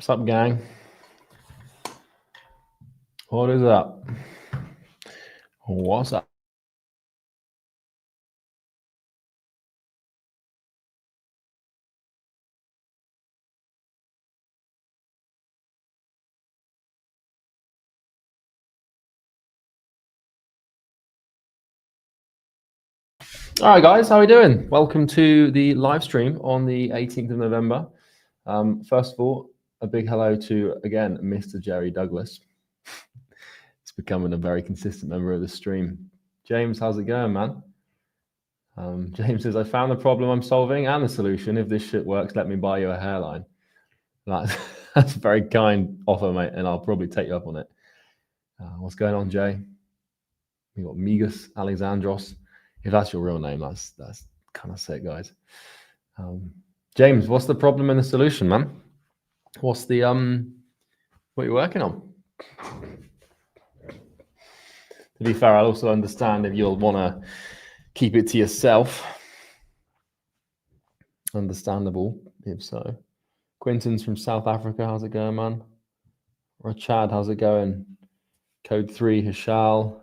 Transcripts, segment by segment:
What's up, gang? What is up? What's up? All right, guys, how are we doing? Welcome to the live stream on the 18th of November. First of all, a big hello to, again, Mr. Jerry Douglas. He's becoming a very consistent member of the stream. James, how's it going, man? James says, I found the problem I'm solving and the solution. If this shit works, let me buy you a hairline. That's a very kind offer, mate, and I'll probably take you up on it. What's going on, Jay? We got Migas Alexandros. If that's your real name, that's kind of sick, guys. James, what's the problem and the solution, man? What's the what you're working on? To be fair, I'll also understand if you'll want to keep it to yourself. Understandable, if so. Quinton's from South Africa. How's it going, man? Chad, how's it going? Code 3, Hishal.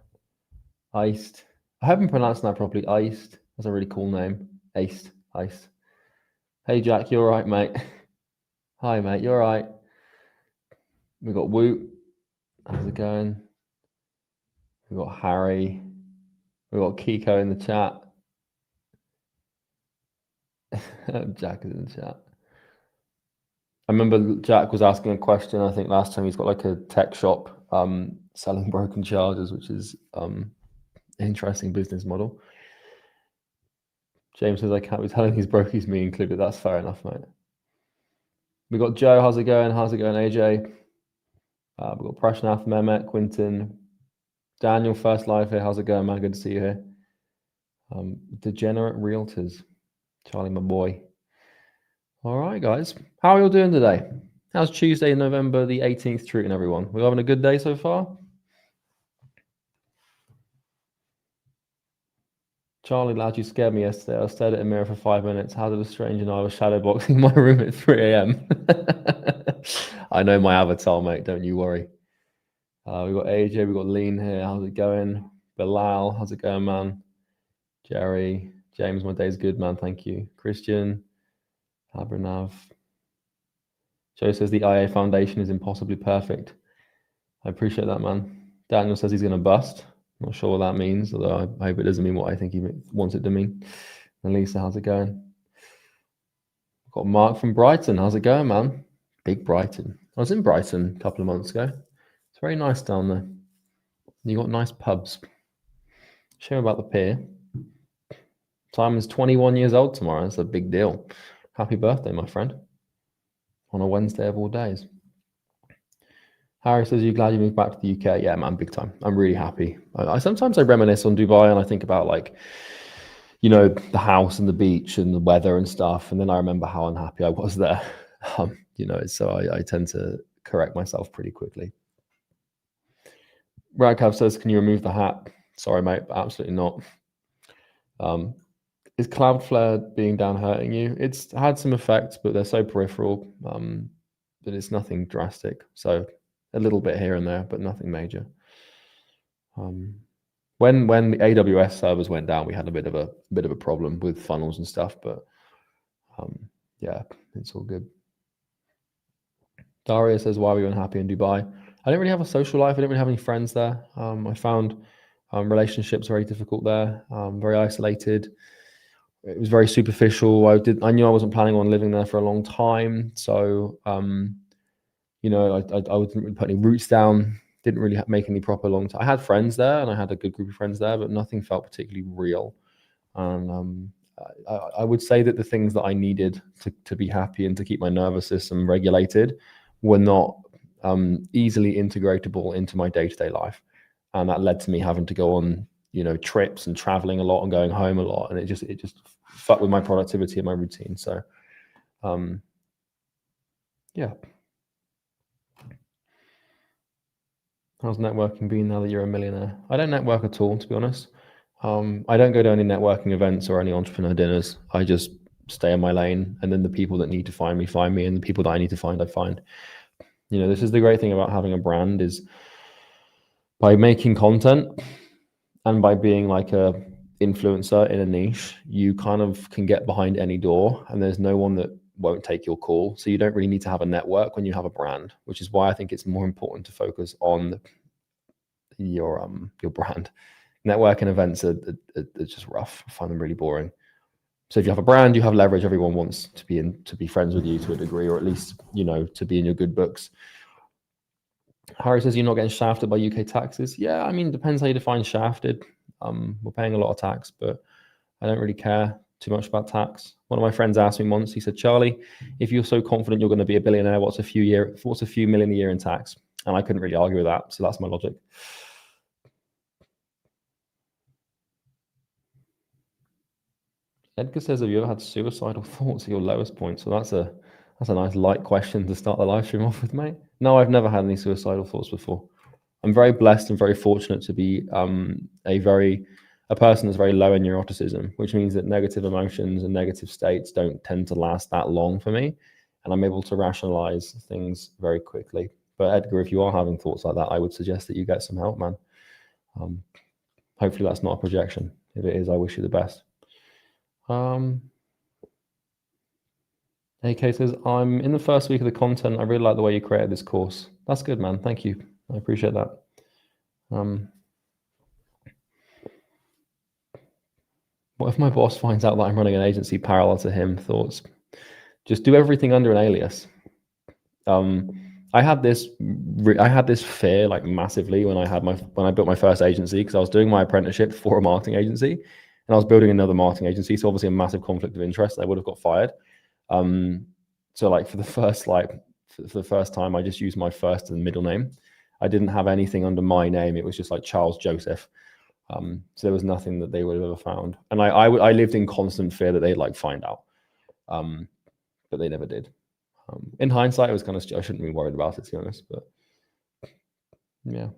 Iced. I haven't pronounced that properly. Iced. That's a really cool name. Iced. Hey, Jack, you all right, mate? Hi, mate. You all right? We got Woot. How's it going? We got Harry. We got Kiko in the chat. Jack is in the chat. I remember Jack was asking a question. I think last time he's got like a tech shop selling broken chargers, which is interesting business model. James says I can't be telling these brokies me included. That's fair enough, mate. We got Joe. How's it going? How's it going, AJ? We've got Prashnath, Mehmet, Quinton, Daniel. First live here. How's it going, man? Good to see you here. Degenerate Realtors, Charlie, my boy. All right, guys. How are you all doing today? How's Tuesday, November the 18th treating everyone? We having a good day so far? Charlie, lad, you scared me yesterday. I stared at a mirror for 5 minutes. How did a stranger know I was shadowboxing my room at 3 a.m.? I know my avatar, mate. Don't you worry. We've got AJ. We've got Lean here. How's it going? Bilal, how's it going, man? Jerry, James, my day's good, man. Thank you. Christian, Abranav. Joe says the IA foundation is impossibly perfect. I appreciate that, man. Daniel says he's going to bust. Not sure what that means, although I hope it doesn't mean what I think he wants it to mean. And Lisa, how's it going? I've got Mark from Brighton. How's it going, man? Big Brighton. I was in Brighton a couple of months ago. It's very nice down there. You got nice pubs. Shame about the pier. Simon's 21 years old tomorrow. That's a big deal. Happy birthday, my friend. On a Wednesday of all days. Harry says, you're glad you moved back to the UK? Yeah, man, big time. I'm really happy. Sometimes I reminisce on Dubai and I think about like, you know, the house and the beach and the weather and stuff. And then I remember how unhappy I was there. You know, so I tend to correct myself pretty quickly. Radcab says, can you remove the hat? Sorry, mate, but absolutely not. Is Cloudflare being down hurting you? It's had some effects, but they're so peripheral that it's nothing drastic. So a little bit here and there, but nothing major. When the AWS servers went down, we had a bit of a problem with funnels and stuff, but yeah, it's all good. Daria says, why were you unhappy in Dubai? I didn't really have a social life. I didn't really have any friends there. I found relationships very difficult there, very isolated. It was very superficial. I knew I wasn't planning on living there for a long time. So, you know, I didn't really put any roots down, didn't really make any proper long time. I had friends there and I had a good group of friends there, but nothing felt particularly real. And I would say that the things that I needed to be happy and to keep my nervous system regulated were not easily integratable into my day-to-day life. And that led to me having to go on, you know, trips and traveling a lot and going home a lot. And it just fucked with my productivity and my routine. So, yeah. How's networking been now that you're a millionaire? I don't network at all, to be honest. I don't go to any networking events or any entrepreneur dinners. I just stay in my lane. And then the people that need to find me, and the people that I need to find, I find. You know, this is the great thing about having a brand, is by making content and by being like a influencer in a niche, you kind of can get behind any door, and there's no one that won't take your call. So you don't really need to have a network when you have a brand, which is why I think it's more important to focus on your brand. Networking events are just rough. I find them really boring. So if you have a brand, you have leverage. Everyone wants to be friends with you to a degree, or at least, you know, to be in your good books. Harry says you're not getting shafted by UK taxes. Yeah, I mean, depends how you define shafted. We're paying a lot of tax, but I don't really care too much about tax. One of my friends asked me once, he said, Charlie, if you're so confident you're going to be a billionaire, what's a few million a year in tax? And I couldn't really argue with that. So that's my logic. Edgar says, have you ever had suicidal thoughts at your lowest point? So that's a nice light question to start the live stream off with, mate. No, I've never had any suicidal thoughts before. I'm very blessed and very fortunate to be a person that's very low in neuroticism, which means that negative emotions and negative states don't tend to last that long for me. And I'm able to rationalize things very quickly. But Edgar, if you are having thoughts like that, I would suggest that you get some help, man. Hopefully that's not a projection. If it is, I wish you the best. AK says, I'm in the first week of the content. I really like the way you created this course. That's good, man. Thank you. I appreciate that. What if my boss finds out that I'm running an agency parallel to him? Thoughts? Just do everything under an alias. I had this fear like massively when I built my first agency, because I was doing my apprenticeship for a marketing agency, and I was building another marketing agency. So obviously a massive conflict of interest. I would have got fired. So like for the first time, I just used my first and middle name. I didn't have anything under my name. It was just like Charles Joseph. So there was nothing that they would have ever found. And I lived in constant fear that they'd like find out. But they never did. In hindsight, it was kind of, I shouldn't be worried about it, to be honest, but yeah.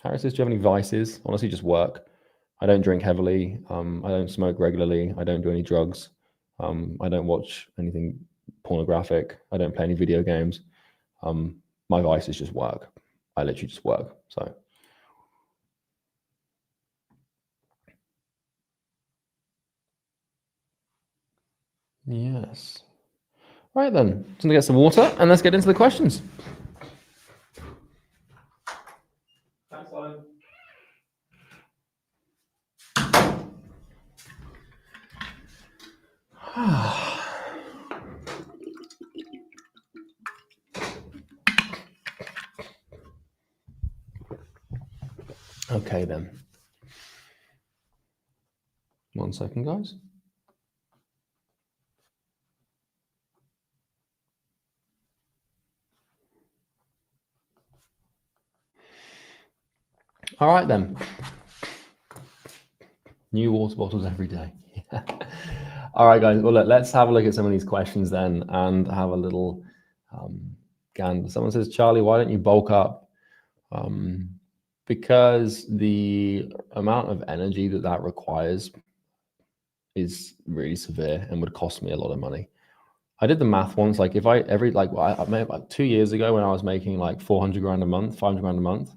Harris says, do you have any vices? Honestly, just work. I don't drink heavily. I don't smoke regularly. I don't do any drugs. I don't watch anything pornographic. I don't play any video games. My vice is just work. I literally just work. So yes. Right then, just gonna get some water and let's get into the questions. Thanks, Simon. Okay then. 1 second, guys. All right then. New water bottles every day. All right, guys. Well, let's have a look at some of these questions then and have a little gander. Someone says, Charlie, why don't you bulk up? Because the amount of energy that requires is really severe and would cost me a lot of money. I did the math once. Like if I made like 2 years ago when I was making like 400 grand a month, 500 grand a month.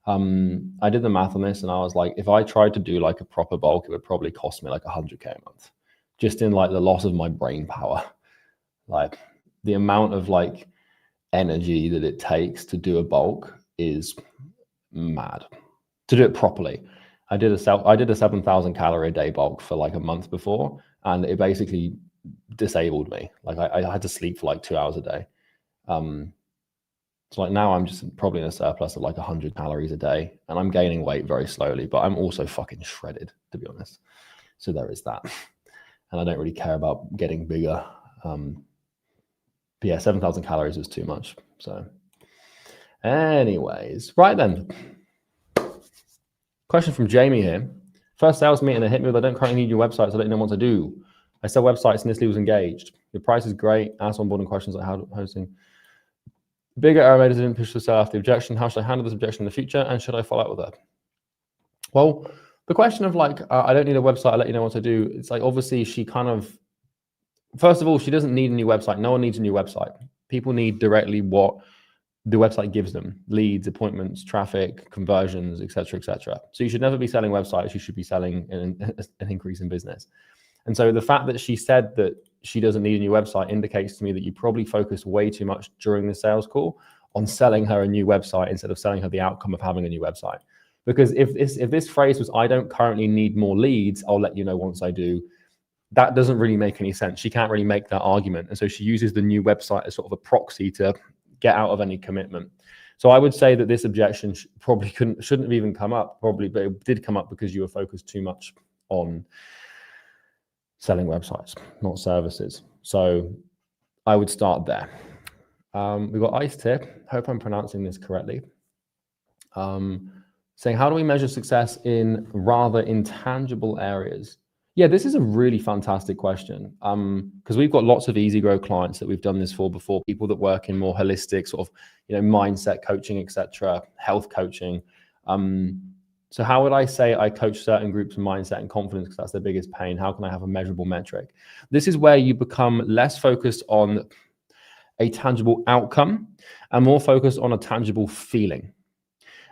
I did the math on this and I was like, if I tried to do like a proper bulk, it would probably cost me like 100K a month, just in like the loss of my brain power. Like the amount of like energy that it takes to do a bulk is mad. To do it properly. I did a 7,000 calorie a day bulk for like a month before, and it basically disabled me. Like I had to sleep for like 2 hours a day. So like now I'm just probably in a surplus of like 100 calories a day, and I'm gaining weight very slowly, but I'm also fucking shredded, to be honest. So there is that. And I don't really care about getting bigger. But yeah, 7,000 calories was too much. So anyways, right then. Question from Jamie here. First sales meeting, they hit me with, I don't currently need your website, so I don't know what to do. I sell websites and this lead was engaged. Your price is great. Ask onboarding questions like how hosting. Bigger error made, didn't push the sale after the objection. How should I handle this objection in the future? And should I follow up with that? Well, the question of like, I don't need a website, I'll let you know what to do. It's like, obviously she kind of, first of all, she doesn't need a new website. No one needs a new website. People need directly what the website gives them: leads, appointments, traffic, conversions, etc., etc. So you should never be selling websites. You should be selling an increase in business. And so the fact that she said that she doesn't need a new website indicates to me that you probably focused way too much during the sales call on selling her a new website instead of selling her the outcome of having a new website. Because if this phrase was, I don't currently need more leads, I'll let you know once I do, that doesn't really make any sense. She can't really make that argument. And so she uses the new website as sort of a proxy to get out of any commitment. So I would say that this objection probably shouldn't have even come up, probably, but it did come up because you were focused too much on selling websites, not services. So I would start there. We've got Ice Tip. Hope I'm pronouncing this correctly. Saying, how do we measure success in rather intangible areas? Yeah, this is a really fantastic question, because we've got lots of easy grow clients that we've done this for before, people that work in more holistic sort of, mindset coaching, etc., health coaching. So how would I say I coach certain groups in mindset and confidence, because that's their biggest pain? How can I have a measurable metric? This is where you become less focused on a tangible outcome and more focused on a tangible feeling.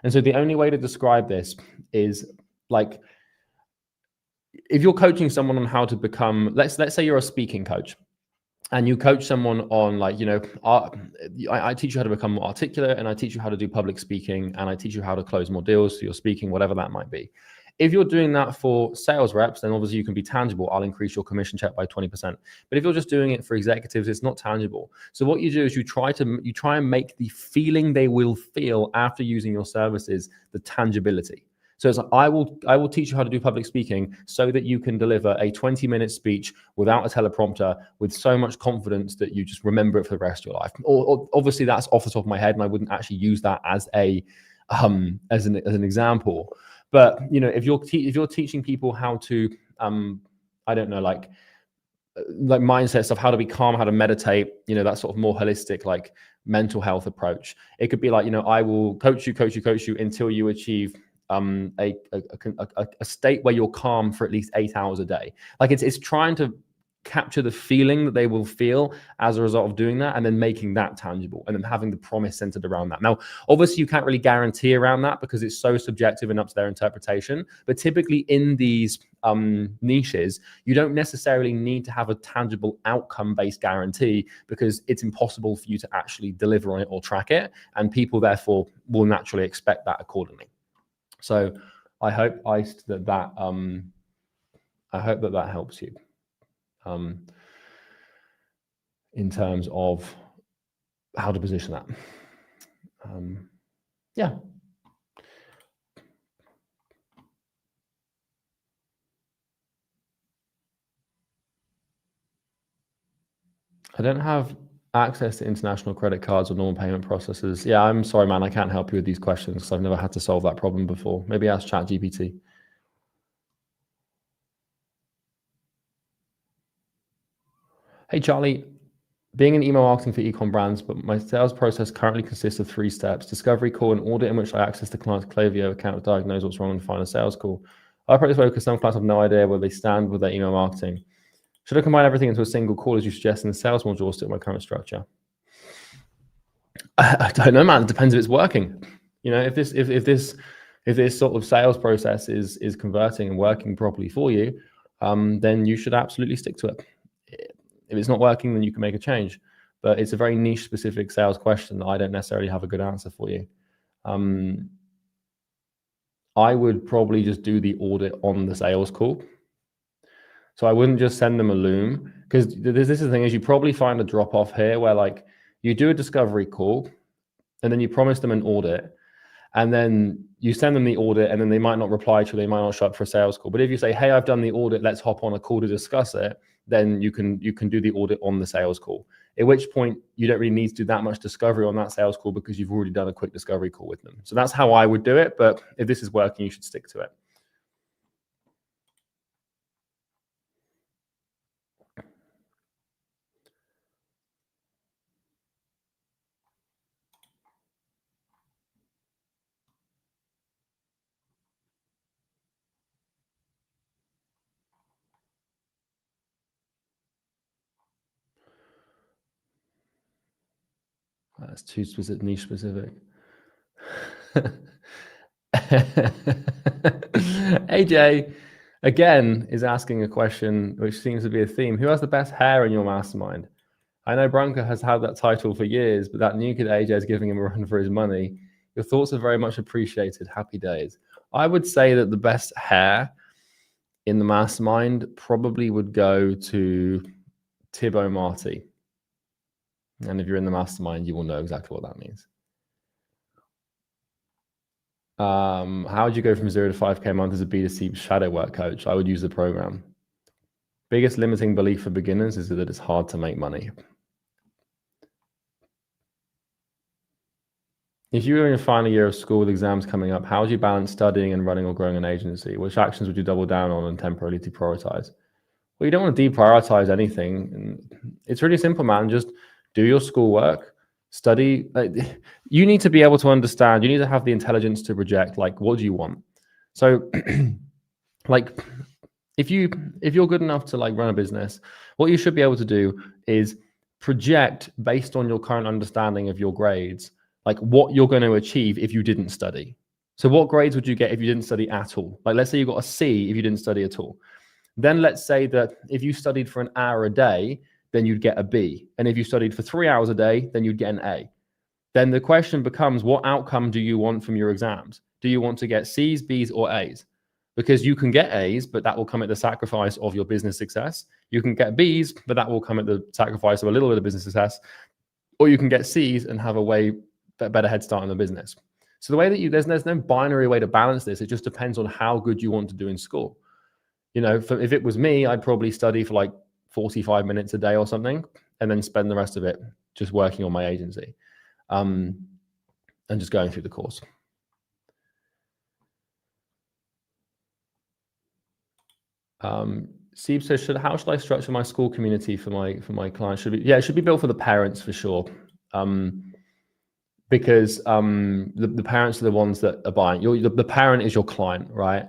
And so the only way to describe this is like, if you're coaching someone on how to become, let's say you're a speaking coach and you coach someone on I teach you how to become more articulate, and I teach you how to do public speaking, and I teach you how to close more deals through your speaking, whatever that might be. If you're doing that for sales reps, then obviously you can be tangible. I'll increase your commission check by 20%. But if you're just doing it for executives, it's not tangible. So what you do is you try and make the feeling they will feel after using your services the tangibility. So it's like, I will teach you how to do public speaking so that you can deliver a 20-minute speech without a teleprompter with so much confidence that you just remember it for the rest of your life. Or obviously that's off the top of my head, and I wouldn't actually use that as an example. But if you're teaching people how to I don't know, like mindset stuff, how to be calm, how to meditate, that sort of more holistic, like mental health approach. It could be like, I will coach you until you achieve a state where you're calm for at least 8 hours a day. Like it's trying to capture the feeling that they will feel as a result of doing that, and then making that tangible, and then having the promise centered around that. Now, obviously you can't really guarantee around that because it's so subjective and up to their interpretation, but typically in these niches, you don't necessarily need to have a tangible outcome-based guarantee, because it's impossible for you to actually deliver on it or track it, and people therefore will naturally expect that accordingly. So I hope that helps you in terms of how to position that. Yeah. I don't have access to international credit cards or normal payment processors. Yeah, I'm sorry, man. I can't help you with these questions because I've never had to solve that problem before. Maybe ask ChatGPT. Hey, Charlie. Being in email marketing for e-com brands, but my sales process currently consists of 3 steps: discovery call, an audit in which I access the client's Klaviyo account to diagnose what's wrong and find a sales call. I practice well because some clients have no idea where they stand with their email marketing. Should I combine everything into a single call as you suggest in the sales module, or stick with my current structure? I don't know, man. It depends if it's working. If this sort of sales process is converting and working properly for you, then you should absolutely stick to it. If it's not working, then you can make a change. But it's a very niche specific sales question that I don't necessarily have a good answer for you. I would probably just do the audit on the sales call. So I wouldn't just send them a loom, because this is the thing, is you probably find a drop off here where like you do a discovery call and then you promise them an audit, and then you send them the audit, and then they might not reply to you, they might not show up for a sales call. But if you say, hey, I've done the audit, let's hop on a call to discuss it, then you can do the audit on the sales call. At which point you don't really need to do that much discovery on that sales call because you've already done a quick discovery call with them. So that's how I would do it. But if this is working, you should stick to it. That's too specific, niche specific. AJ again is asking a question which seems to be a theme. Who has the best hair in your mastermind? I know Branka has had that title for years, but that new kid AJ is giving him a run for his money. Your thoughts are very much appreciated. Happy days. I would say that the best hair in the mastermind probably would go to Thibaut Marty. And if you're in the mastermind, you will know exactly what that means. How would you go from 0 to 5K a month as a B2C shadow work coach? I would use the program. Biggest limiting belief for beginners is that it's hard to make money. If you were in your final year of school with exams coming up, how would you balance studying and running or growing an agency? Which actions would you double down on and temporarily deprioritize? Well, you don't want to deprioritize anything. It's really simple, man. Just do your schoolwork, study. You need to be able to understand. You need to have the intelligence to reject, like, what do you want? So like, if you're good enough to like run a business, what you should be able to do is project based on your current understanding of your grades, like what you're going to achieve if you didn't study. So what grades would you get if you didn't study at all? Like, let's say you got a C if you didn't study at all. Then let's say that if you studied for an hour a day, then you'd get a B. And if you studied for 3 hours a day, then you'd get an A. Then the question becomes, what outcome do you want from your exams? Do you want to get C's, B's, or A's? Because you can get A's, but that will come at the sacrifice of your business success. You can get B's, but that will come at the sacrifice of a little bit of business success. Or you can get C's and have a way better head start in the business. So the way that there's no binary way to balance this. It just depends on how good you want to do in school. You know, if it was me, I'd probably study for like 45 minutes a day or something, and then spend the rest of it just working on my agency, and just going through the course. Steve says, how should I structure my school community for my clients? It should be built for the parents for sure. Because the parents are the ones that are buying. The parent is your client, right?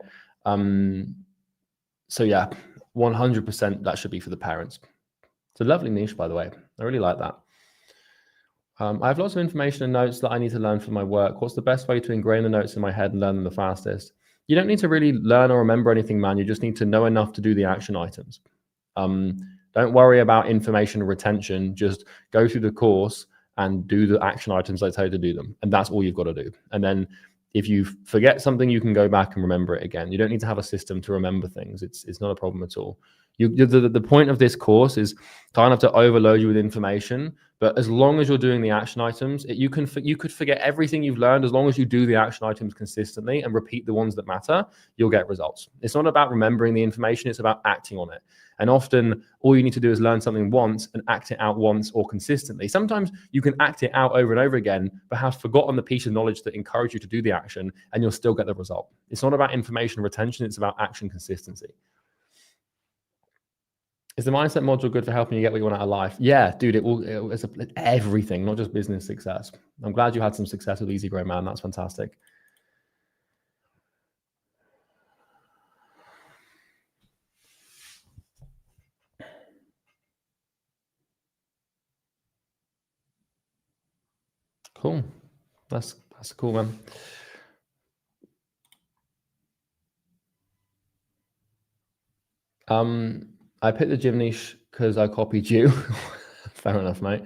So yeah, 100% that should be for the parents. It's a lovely niche, by the way. I really like that. I have lots of information and notes that I need to learn for my work. What's the best way to ingrain the notes in my head and learn them the fastest? You don't need to really learn or remember anything, man. You just need to know enough to do the action items. Don't worry about information retention. Just go through the course and do the action items I tell you to do them. And that's all you've got to do. And then if you forget something, you can go back and remember it again. You don't need to have a system to remember things. It's not a problem at all. The point of this course is kind of to overload you with information, but as long as you're doing the action items, you could forget everything you've learned. As long as you do the action items consistently and repeat the ones that matter, you'll get results. It's not about remembering the information, it's about acting on it. And often all you need to do is learn something once and act it out once or consistently. Sometimes you can act it out over and over again, but have forgotten the piece of knowledge that encouraged you to do the action, and you'll still get the result. It's not about information retention, it's about action consistency. Is the mindset module good for helping you get what you want out of life? Yeah, dude, it's everything, not just business success. I'm glad you had some success with Easy Grow, man. That's fantastic. Cool. That's cool, man. I picked the gym niche because I copied you. Fair enough, mate.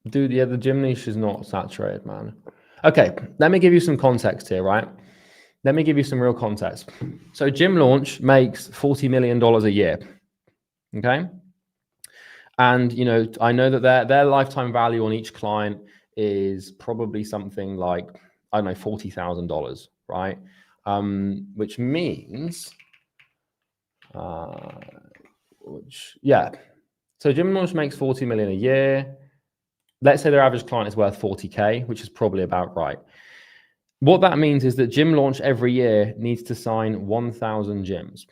Dude, yeah, the gym niche is not saturated, man. Okay, let me give you some context here, right? Let me give you some real context. So Gym Launch makes $40 million a year, okay? And, you know, I know that their lifetime value on each client is probably something like, I don't know, $40,000, right? Which means, so Gym Launch makes 40 million a year. Let's say their average client is worth 40K, which is probably about right. What that means is that Gym Launch every year needs to sign 1,000 gyms,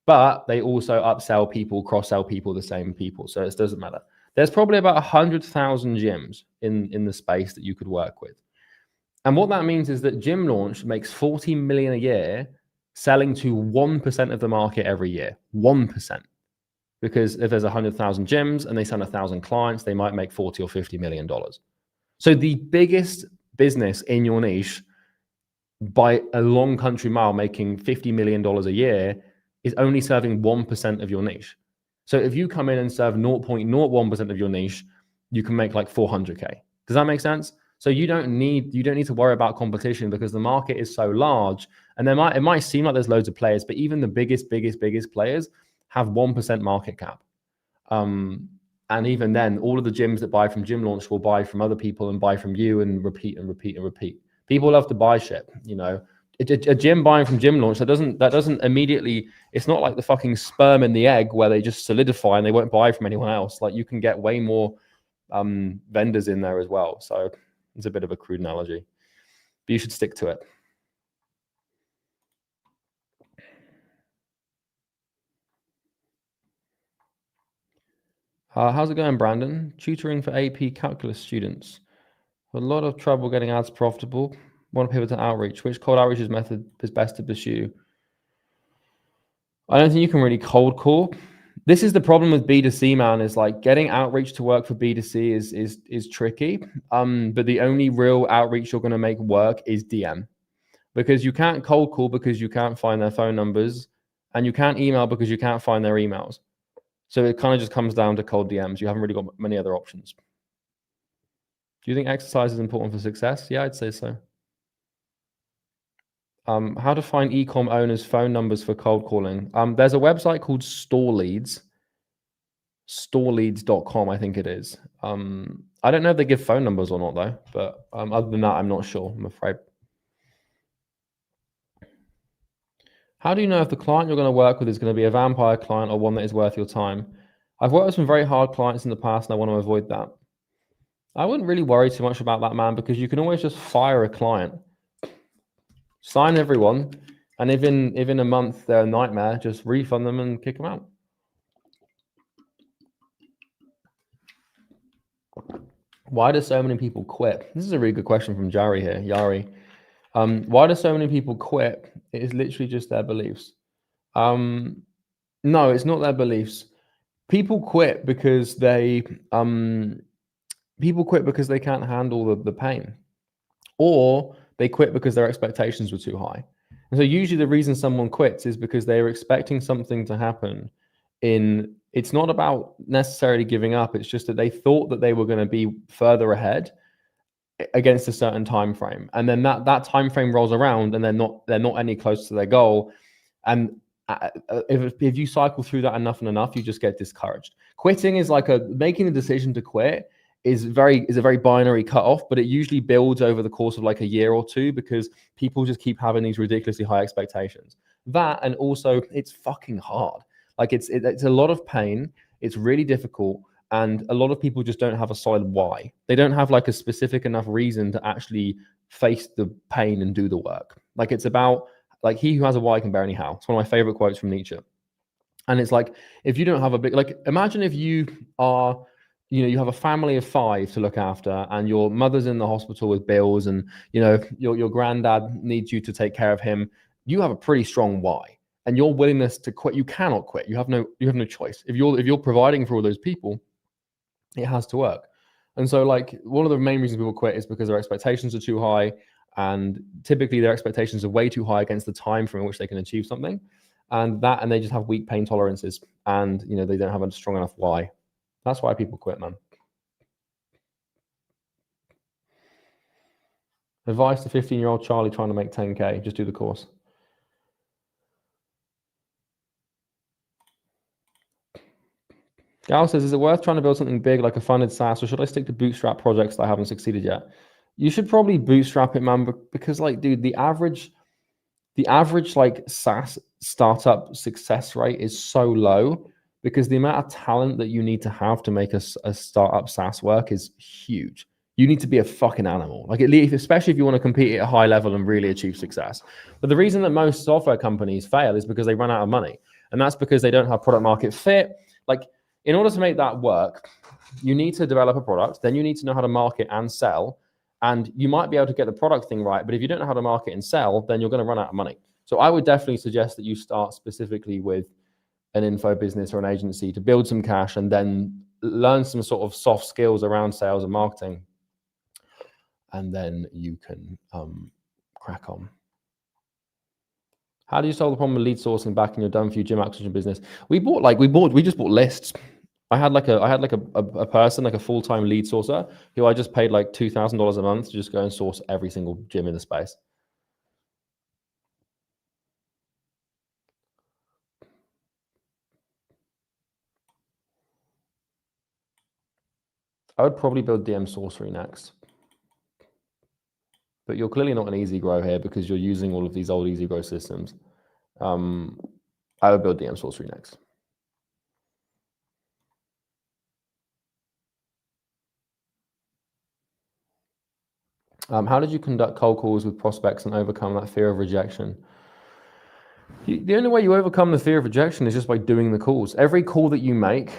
but they also upsell people, cross-sell people, the same people. So it doesn't matter. There's probably about 100,000 gyms in the space that you could work with. And what that means is that Gym Launch makes 40 million a year selling to 1% of the market every year. 1%. because if there's 100,000 gyms and they send 1,000 clients, they might make 40 or 50 million dollars. So the biggest business in your niche by a long country mile making $50 million a year is only serving 1% of your niche. So if you come in and serve 0.01% of your niche, you can make like 400K. Does that make sense? So you don't need to worry about competition because the market is so large, and it might seem like there's loads of players, but even the biggest players have 1% market cap. And even then, all of the gyms that buy from Gym Launch will buy from other people and buy from you and repeat and repeat and repeat. People love to buy shit, you know. A gym buying from Gym Launch, that doesn't immediately, it's not like the fucking sperm in the egg where they just solidify and they won't buy from anyone else. Like, you can get way more vendors in there as well. So it's a bit of a crude analogy, but you should stick to it. How's it going, Brandon? Tutoring for AP calculus students. A lot of trouble getting ads profitable. Want to pivot to outreach. Which cold outreach method is best to pursue? I don't think you can really cold call. This is the problem with B2C, man, is like getting outreach to work for B2C is tricky. But the only real outreach you're going to make work is DM, because you can't cold call because you can't find their phone numbers, and you can't email because you can't find their emails. So it kind of just comes down to cold DMs. You haven't really got many other options. Do you think exercise is important for success? Yeah, I'd say so. How to find e-com owners' phone numbers for cold calling. There's a website called StoreLeads, storeleads.com, I think it is. I don't know if they give phone numbers or not though, but other than that, I'm not sure, I'm afraid. How do you know if the client you're going to work with is going to be a vampire client or one that is worth your time? I've worked with some very hard clients in the past and I want to avoid that. I wouldn't really worry too much about that, man, because you can always just fire a client. Sign everyone, and if in a month they're a nightmare, just refund them and kick them out. Why do so many people quit? This is a really good question from Yari here. Yari. Why do so many people quit? It is literally just their beliefs. No, it's not their beliefs. People quit because they can't handle the pain, or they quit because their expectations were too high. And so usually the reason someone quits is because they were expecting something to happen. It's not about necessarily giving up. It's just that they thought that they were going to be further ahead against a certain time frame, and then that time frame rolls around and they're not any closer to their goal. And if you cycle through that enough and enough, you just get discouraged. Quitting is like making the decision to quit is a very binary cutoff, but it usually builds over the course of like a year or two because people just keep having these ridiculously high expectations. That, and also it's fucking hard. Like it's a lot of pain. It's really difficult. And a lot of people just don't have a solid why. They don't have like a specific enough reason to actually face the pain and do the work. Like it's about like he who has a why can bear any how. It's one of my favorite quotes from Nietzsche. And it's like, if you don't have a big, like imagine if you are, you have a family of 5 to look after and your mother's in the hospital with bills and, your granddad needs you to take care of him. You have a pretty strong why, and your willingness to quit, you cannot quit. You have no choice. If you're providing for all those people, it has to work. And so like one of the main reasons people quit is because their expectations are too high, and typically their expectations are way too high against the time frame in which they can achieve something. And they just have weak pain tolerances, and they don't have a strong enough why. That's why people quit, man. Advice to 15-year-old Charlie trying to make 10K, just do the course. Gal says, is it worth trying to build something big like a funded SaaS, or should I stick to Bootstrap projects that haven't succeeded yet? You should probably bootstrap it, man, because like, dude, the average like SaaS startup success rate is so low because the amount of talent that you need to have to make a startup SaaS work is huge. You need to be a fucking animal, like especially if you want to compete at a high level and really achieve success. But the reason that most software companies fail is because they run out of money, and that's because they don't have product market fit. Like, in order to make that work, you need to develop a product, then you need to know how to market and sell. And you might be able to get the product thing right, but if you don't know how to market and sell, then you're going to run out of money. So I would definitely suggest that you start specifically with an info business or an agency to build some cash and then learn some sort of soft skills around sales and marketing. And then you can crack on. How do you solve the problem of lead sourcing back in your done for you gym acquisition business? We just bought lists. I had like a person, like a full-time lead sourcer who I just paid like $2,000 a month to just go and source every single gym in the space. I would probably build DM Sorcery next. But you're clearly not an easy grow here because you're using all of these old easy grow systems. I would build DM Sorcery next. How did you conduct cold calls with prospects and overcome that fear of rejection? The only way you overcome the fear of rejection is just by doing the calls. Every call that you make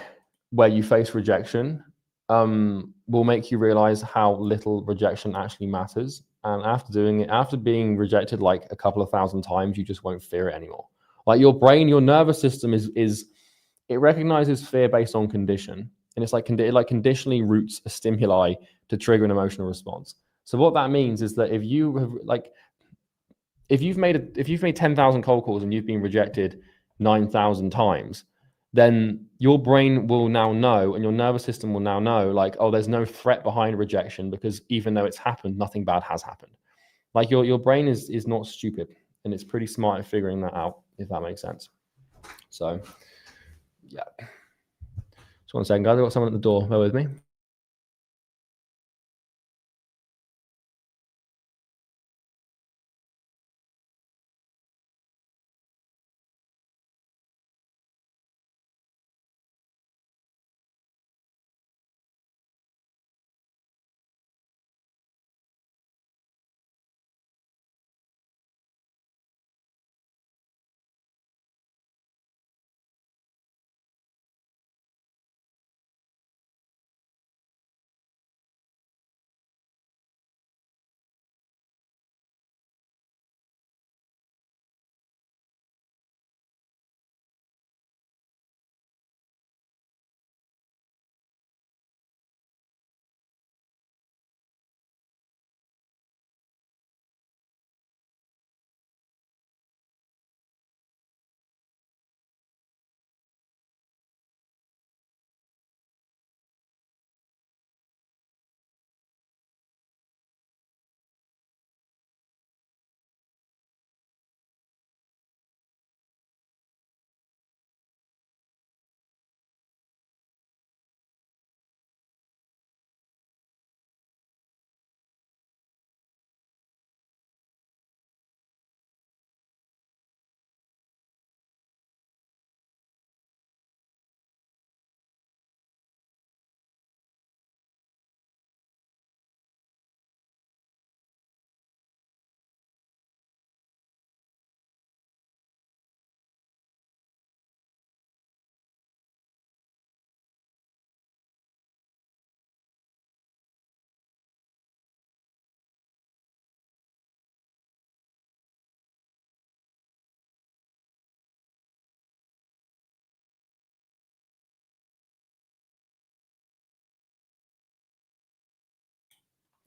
where you face rejection will make you realize how little rejection actually matters. And after doing it, after being rejected like a couple of thousand times, you just won't fear it anymore. Like your brain, your nervous system it recognizes fear based on condition. And it's like, it like conditionally routes a stimuli to trigger an emotional response. So what that means is that if you've made 10,000 cold calls and you've been rejected 9,000 times, then your brain will now know and your nervous system will now know like, oh, there's no threat behind rejection because even though it's happened, nothing bad has happened. Like your brain is not stupid and it's pretty smart at figuring that out, if that makes sense. So yeah. Just 1 second, guys. I've got someone at the door. Bear with me.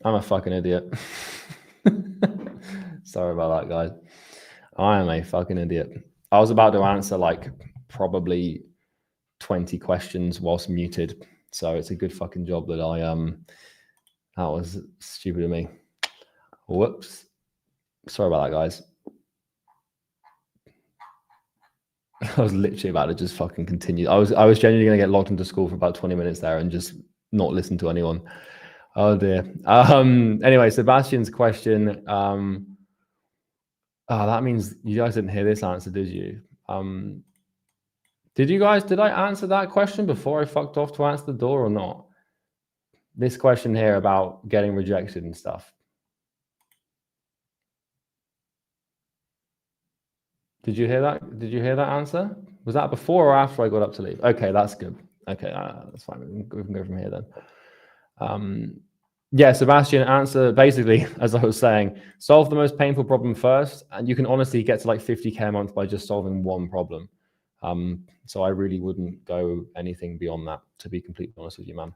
I'm a fucking idiot. Sorry about that, guys. I am a fucking idiot. I was about to answer like probably 20 questions whilst muted. So it's a good fucking job that that was stupid of me. Whoops. Sorry about that, guys. I was literally about to just fucking continue. I was genuinely going to get locked into school for about 20 minutes there and just not listen to anyone. Oh dear. Anyway, Sebastian's question. That means you guys didn't hear this answer, did you? Did I answer that question before I fucked off to answer the door or not? This question here about getting rejected and stuff. Did you hear that? Did you hear that answer? Was that before or after I got up to leave? Okay, that's good. Okay, that's fine. We can go from here then. Yeah, Sebastian, answer basically, as I was saying, solve the most painful problem first, and you can honestly get to like 50K a month by just solving one problem. So I really wouldn't go anything beyond that, to be completely honest with you, man.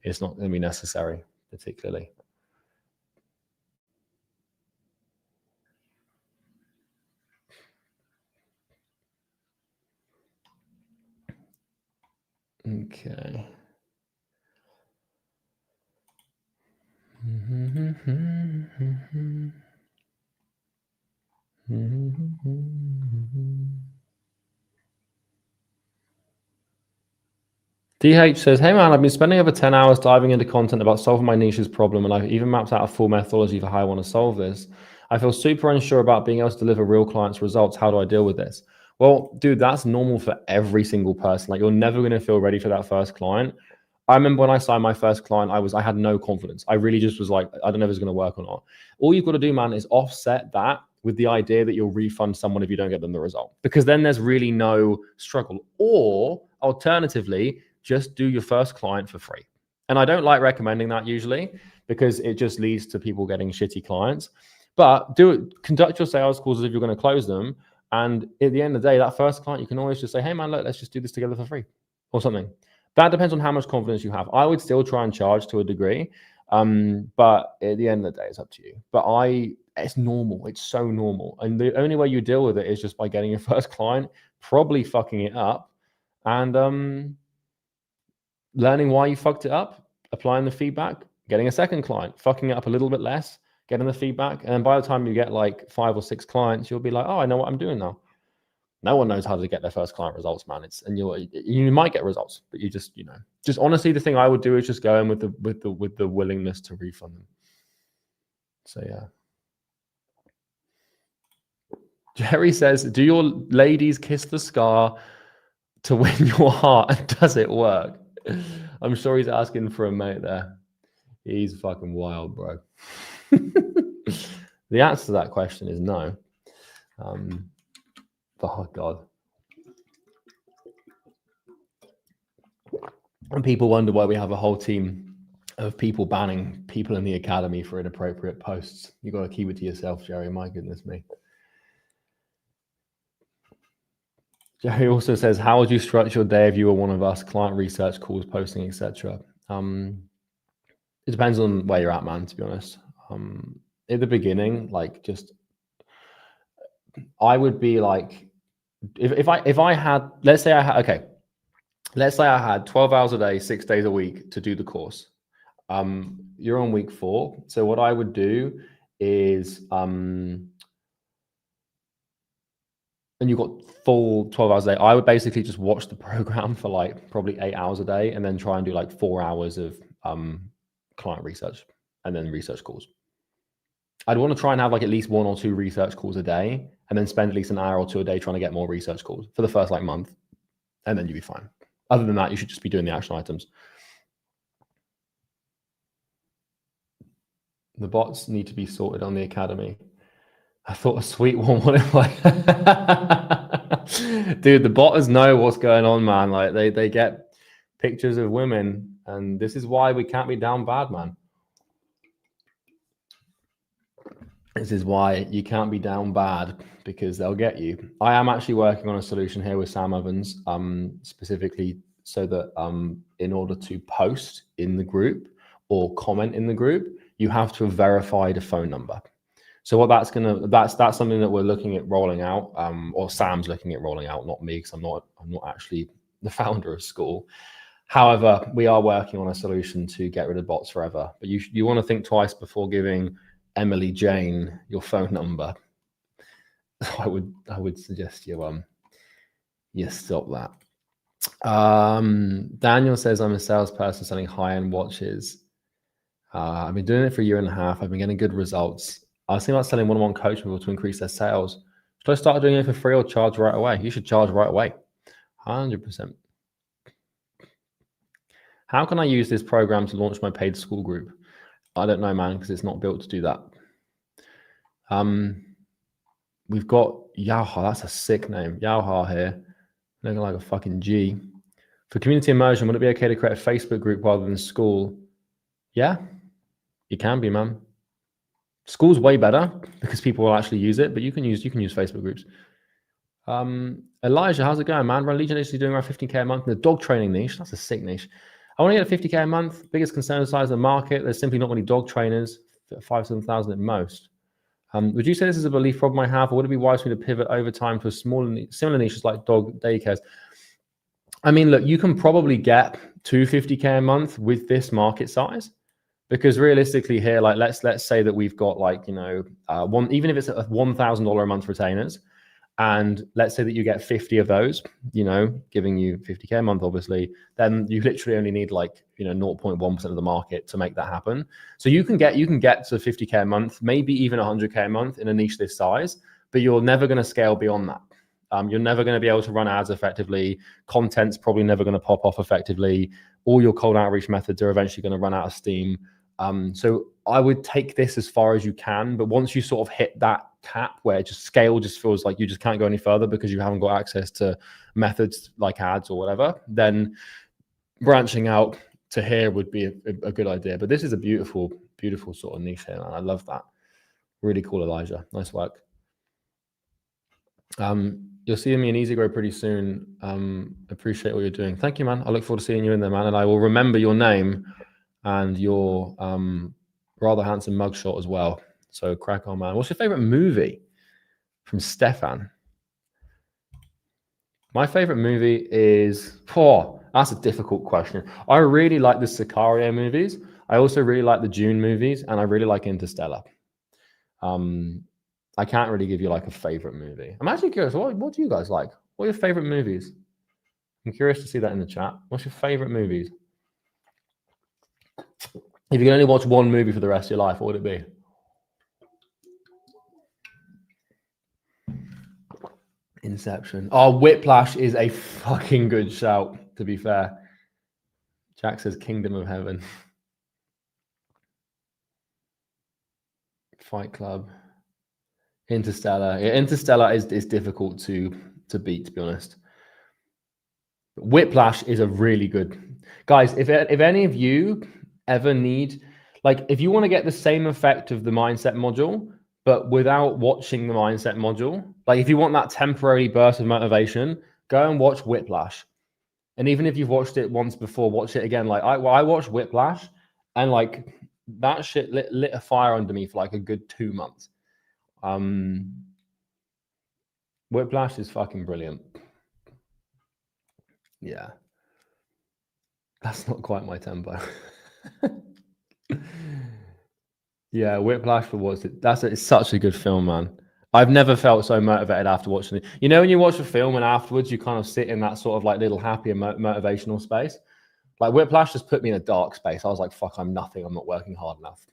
It's not going to be necessary, particularly. Okay. DH says, hey man, I've been spending over 10 hours diving into content about solving my niche's problem, and I've even mapped out a full methodology for how I want to solve this. I feel super unsure about being able to deliver real clients' results. How do I deal with this? Well, dude, that's normal for every single person. Like, you're never going to feel ready for that first client. I remember when I signed my first client, I had no confidence. I really just was like, I don't know if it's going to work or not. All you've got to do, man, is offset that with the idea that you'll refund someone if you don't get them the result, because then there's really no struggle. Or alternatively, just do your first client for free. And I don't like recommending that usually, because it just leads to people getting shitty clients. But conduct your sales calls as if you're going to close them. And at the end of the day, that first client, you can always just say, hey man, look, let's just do this together for free or something. That depends on how much confidence you have. I would still try and charge to a degree. But at the end of the day, it's up to you. But it's normal. It's so normal. And the only way you deal with it is just by getting your first client, probably fucking it up, and learning why you fucked it up, applying the feedback, getting a second client, fucking it up a little bit less, getting the feedback. And by the time you get like 5 or 6 clients, you'll be like, oh, I know what I'm doing now. No one knows how to get their first client results, man. You might get results, but you just honestly, the thing I would do is just go in with the willingness to refund them. So yeah. Jerry says, do your ladies kiss the scar to win your heart? And does it work? I'm sure he's asking for a mate there. He's fucking wild, bro. The answer to that question is no. Oh God. And people wonder why we have a whole team of people banning people in the academy for inappropriate posts. You got to keep it to yourself, Jerry. My goodness me. Jerry also says, how would you structure your day if you were one of us? Client research, calls, posting, etc. It depends on where you're at, man, to be honest. At the beginning, like, just, I would be like, if I had, let's say I had 12 hours a day, 6 days a week to do the course. You're on week 4. So what I would do is, and you've got full 12 hours a day, I would basically just watch the program for like probably 8 hours a day, and then try and do like 4 hours of client research and then research calls. I'd want to try and have like at least 1 or 2 research calls a day, and then spend at least an hour or 2 a day trying to get more research calls for the first like month, and then you'd be fine. Other than that, you should just be doing the action items. The bots need to be sorted on the academy. I thought a sweet one. What if like, dude, the botters know what's going on, man. Like they get pictures of women, and this is why we can't be down bad, man. This is why you can't be down bad, because they'll get you. I am actually working on a solution here with Sam Evans, specifically so that in order to post in the group or comment in the group, you have to have verified a phone number. So what that's something that we're looking at rolling out, or Sam's looking at rolling out, not me, because I'm not actually the founder of school. However, we are working on a solution to get rid of bots forever. But you want to think twice before giving Emily Jane your phone number. I would suggest you stop that. Daniel says, I'm a salesperson selling high-end watches. I've been doing it for 1.5 years. I've been getting good results. I was thinking about selling one-on-one coaching people to increase their sales. Should I start doing it for free or charge right away? You should charge right away. 100%. How can I use this program to launch my paid school group? I don't know, man, because it's not built to do that. We've got Yauha. That's a sick name. Yauha here. Looking like a fucking G. For community immersion, would it be okay to create a Facebook group rather than school? Yeah, it can be, man. School's way better because people will actually use it, but you can use Facebook groups. Elijah, how's it going, man? Religion is doing around 15K a month in the dog training niche. That's a sick niche. I want to get a 50K a month. Biggest concern is the size of the market. There's simply not many dog trainers, 5,000-7,000 at most. Would you say this is a belief problem I have, or would it be wise for me to pivot over time to a similar niches like dog daycares? I mean, look, you can probably get 250K a month with this market size, because realistically here, like let's say that we've got like, you know, even if it's a $1,000 a month retainers, and let's say that you get 50 of those, you know, giving you 50K a month, obviously, then you literally only need like, you know, 0.1% of the market to make that happen. So you can get to 50K a month, maybe even 100K a month in a niche this size, but you're never going to scale beyond that. You're never going to be able to run ads effectively. Content's probably never going to pop off effectively. All your cold outreach methods are eventually going to run out of steam. So I would take this as far as you can, but once you sort of hit that cap where just scale just feels like you just can't go any further because you haven't got access to methods like ads or whatever, then branching out to here would be a good idea. But this is a beautiful, beautiful sort of niche here, man. I love that. Really cool, Elijah. Nice work. You'll see me in Easy Grow pretty soon. Appreciate what you're doing. Thank you, man. I look forward to seeing you in there, man. And I will remember your name and your rather handsome mugshot as well. So crack on, man. What's your favorite movie? From Stefan. My favorite movie is, that's a difficult question. I really like the Sicario movies. I also really like the Dune movies, and I really like Interstellar. I can't really give you like a favorite movie. I'm actually curious, what do you guys like? What are your favorite movies? I'm curious to see that in the chat. What's your favorite movies? If you can only watch one movie for the rest of your life, what would it be? Inception. Oh, Whiplash is a fucking good shout, to be fair. Jack says Kingdom of Heaven. Fight Club. Interstellar. Yeah, Interstellar is difficult to beat, to be honest. Whiplash is a really good. Guys, if any of you ever need, like, if you want to get the same effect of the mindset module, but without watching the mindset module, like if you want that temporary burst of motivation, go and watch Whiplash. And even if you've watched it once before, watch it again. Like I watched Whiplash, and like that shit lit a fire under me for like a good 2 months. Whiplash is fucking brilliant. Yeah. That's not quite my tempo. Yeah, Whiplash for what's it? It's such a good film, man. I've never felt so motivated after watching it. You know, when you watch a film and afterwards you kind of sit in that sort of like little happy and motivational space. Like Whiplash just put me in a dark space. I was like, fuck, I'm nothing. I'm not working hard enough.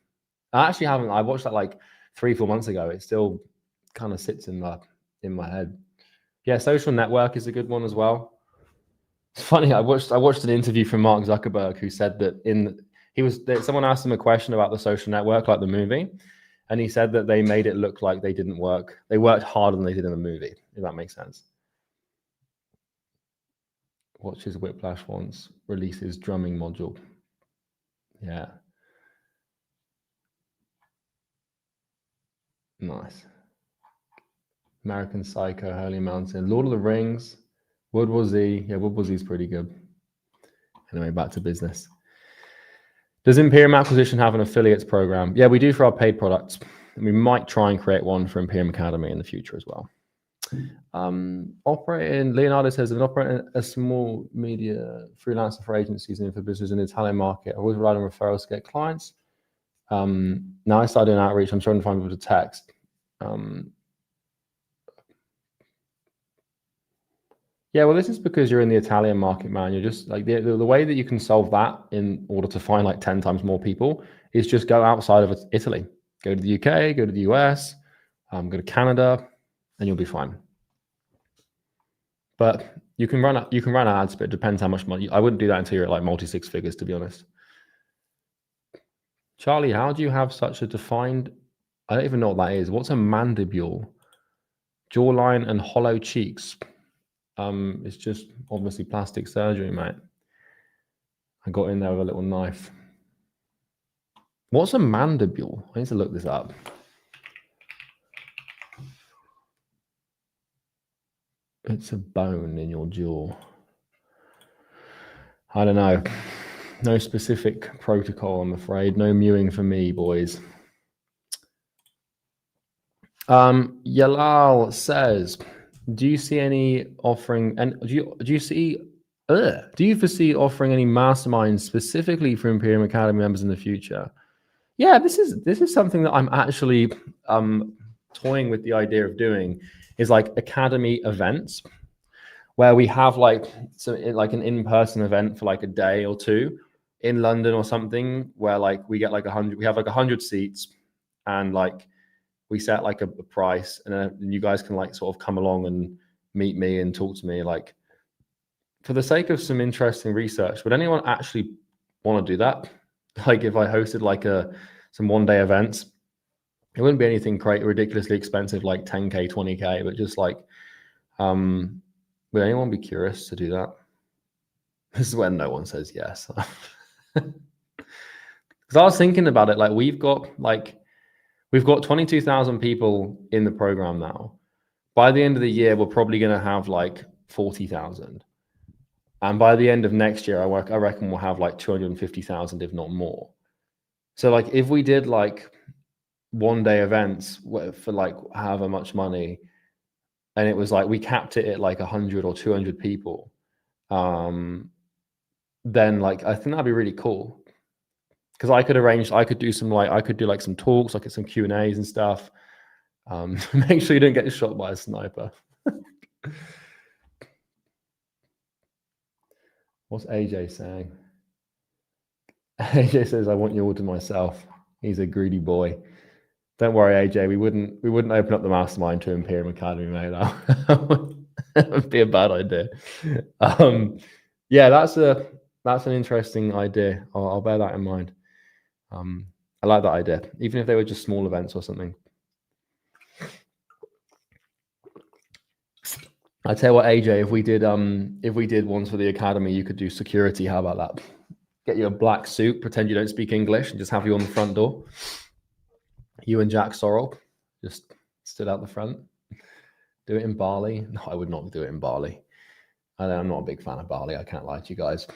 I actually haven't. I watched that like 3-4 months ago. It still kind of sits in my head. Yeah, Social Network is a good one as well. It's funny. I watched an interview from Mark Zuckerberg who said that someone asked him a question about the Social Network, like the movie, and he said that they made it look like they didn't work. They worked harder than they did in the movie, if that makes sense. Watches Whiplash once, releases drumming module. Yeah. Nice. American Psycho, Holy Mountain, Lord of the Rings, World War Z. Yeah, World War Z is pretty good. Anyway, back to business. Does Imperium Acquisition have an affiliates program? Yeah, we do for our paid products. We might try and create one for Imperium Academy in the future as well. Leonardo says, I've been operating a small media freelancer for agencies and for business in the Italian market. I always relied on referrals to get clients. Now I started doing outreach. I'm trying to find people to text. Yeah, well, this is because you're in the Italian market, man. You're just like the way that you can solve that in order to find like 10 times more people is just go outside of Italy. Go to the UK, go to the US, go to Canada, and you'll be fine. But you can run ads, but it depends how much money. I wouldn't do that until you're at like multi-six figures, to be honest. Charlie, how do you have such a defined? I don't even know what that is. What's a mandibule? Jawline and hollow cheeks. It's just obviously plastic surgery, mate. I got in there with a little knife. What's a mandibule? I need to look this up. It's a bone in your jaw. I don't know. No specific protocol, I'm afraid. No mewing for me, boys. Yalal says, do you see any offering, and do you foresee offering any masterminds specifically for Imperium Academy members in the future? Yeah, this is something that I'm actually toying with the idea of doing, is like academy events where we have like an in-person event for like a day or two in London or something, where like we get like 100, we have like 100 seats, and like we set like a price, and then you guys can like sort of come along and meet me and talk to me. Like, for the sake of some interesting research, would anyone actually want to do that? Like, if I hosted like some one-day events, it wouldn't be anything great, ridiculously expensive, like 10K, 20K, but just like, would anyone be curious to do that? This is when no one says yes. Because I was thinking about it, like we've got 22,000 people in the program now. By the end of the year, we're probably going to have like 40,000. And by the end of next year, I reckon we'll have like 250,000, if not more. So like if we did like one-day events for like however much money, and it was like we capped it at like 100 or 200 people, then like I think that'd be really cool. Because I could do some talks, like some Q&As and stuff. Make sure you don't get shot by a sniper. What's AJ saying? AJ says, I want you all to myself. He's a greedy boy. Don't worry, AJ. We wouldn't open up the mastermind to Imperium Academy, mate. That would be a bad idea. Yeah, that's an interesting idea. I'll bear that in mind. I like that idea, even if they were just small events or something. I tell you what, AJ, if we did ones for the academy, you could do security. How about that? Get you a black suit, pretend you don't speak English, and just have you on the front door. You and Jack Sorrell just stood out the front. Do it in Bali. No, I would not do it in Bali. I'm not a big fan of Bali. I can't lie to you guys.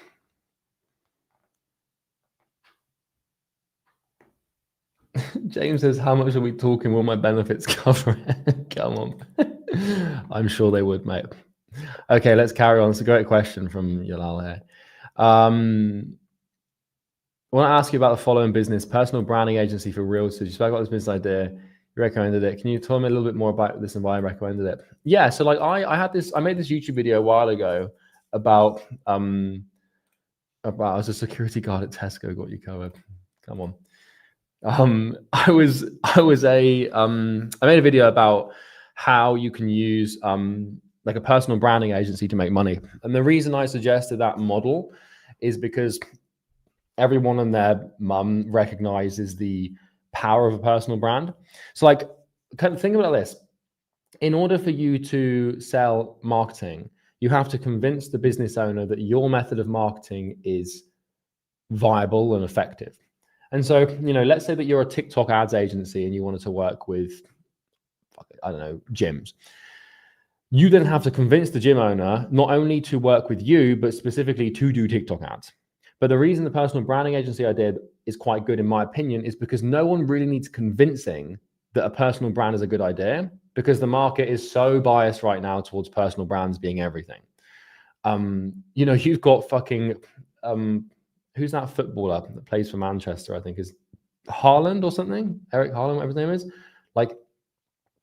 James says, how much are we talking? Will my benefits cover it? Come on. I'm sure they would, mate. Okay, let's carry on. It's a great question from Yalal here. I want to ask you about the following business: personal branding agency for realtors. You spoke about this business idea. You recommended it. Can you tell me a little bit more about this and why I recommended it? Yeah, so like I made this YouTube video a while ago about I was a security guard at Tesco, got you covered. Come on. I made a video about how you can use like a personal branding agency to make money. And the reason I suggested that model is because everyone and their mum recognizes the power of a personal brand. So like, kind of think about this. In order for you to sell marketing, you have to convince the business owner that your method of marketing is viable and effective. And so, let's say that you're a TikTok ads agency and you wanted to work with, I don't know, gyms. You then have to convince the gym owner not only to work with you, but specifically to do TikTok ads. But the reason the personal branding agency idea is quite good, in my opinion, is because no one really needs convincing that a personal brand is a good idea, because the market is so biased right now towards personal brands being everything. You've got fucking, who's that footballer that plays for Manchester? I think is Haaland or something. Eric Haaland, whatever his name is. Like,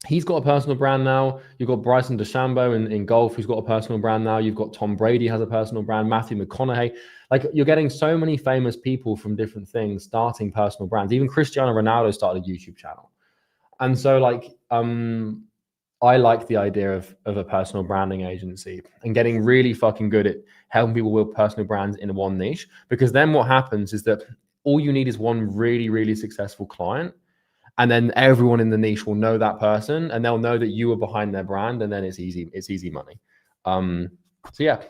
he's got a personal brand now. You've got Bryson DeChambeau in golf, who's got a personal brand now. You've got Tom Brady has a personal brand. Matthew McConaughey. Like, you're getting so many famous people from different things starting personal brands. Even Cristiano Ronaldo started a YouTube channel. And so, like, I like the idea of a personal branding agency and getting really fucking good at helping people build personal brands in one niche. Because then what happens is that all you need is one really, really successful client. And then everyone in the niche will know that person, and they'll know that you are behind their brand, and then it's easy money. So yeah,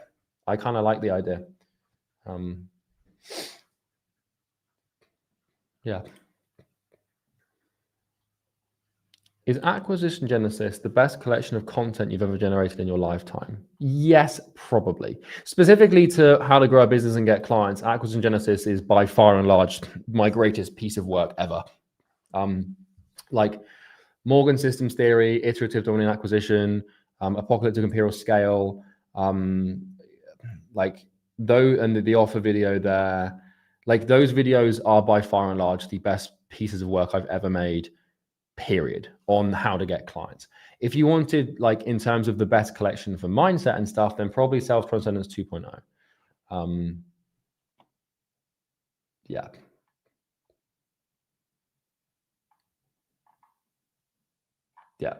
I kind of like the idea. Yeah. Is Acquisition Genesis the best collection of content you've ever generated in your lifetime? Yes, probably. Specifically to how to grow a business and get clients, Acquisition Genesis is by far and large my greatest piece of work ever. Like Morgan Systems Theory, Iterative Dominant Acquisition, Apocalyptic Imperial Scale, like though, and the offer video there, like those videos are by far and large the best pieces of work I've ever made, period, on how to get clients. If you wanted, like, in terms of the best collection for mindset and stuff, then probably Sales Transcendence 2.0. Yeah. Yeah.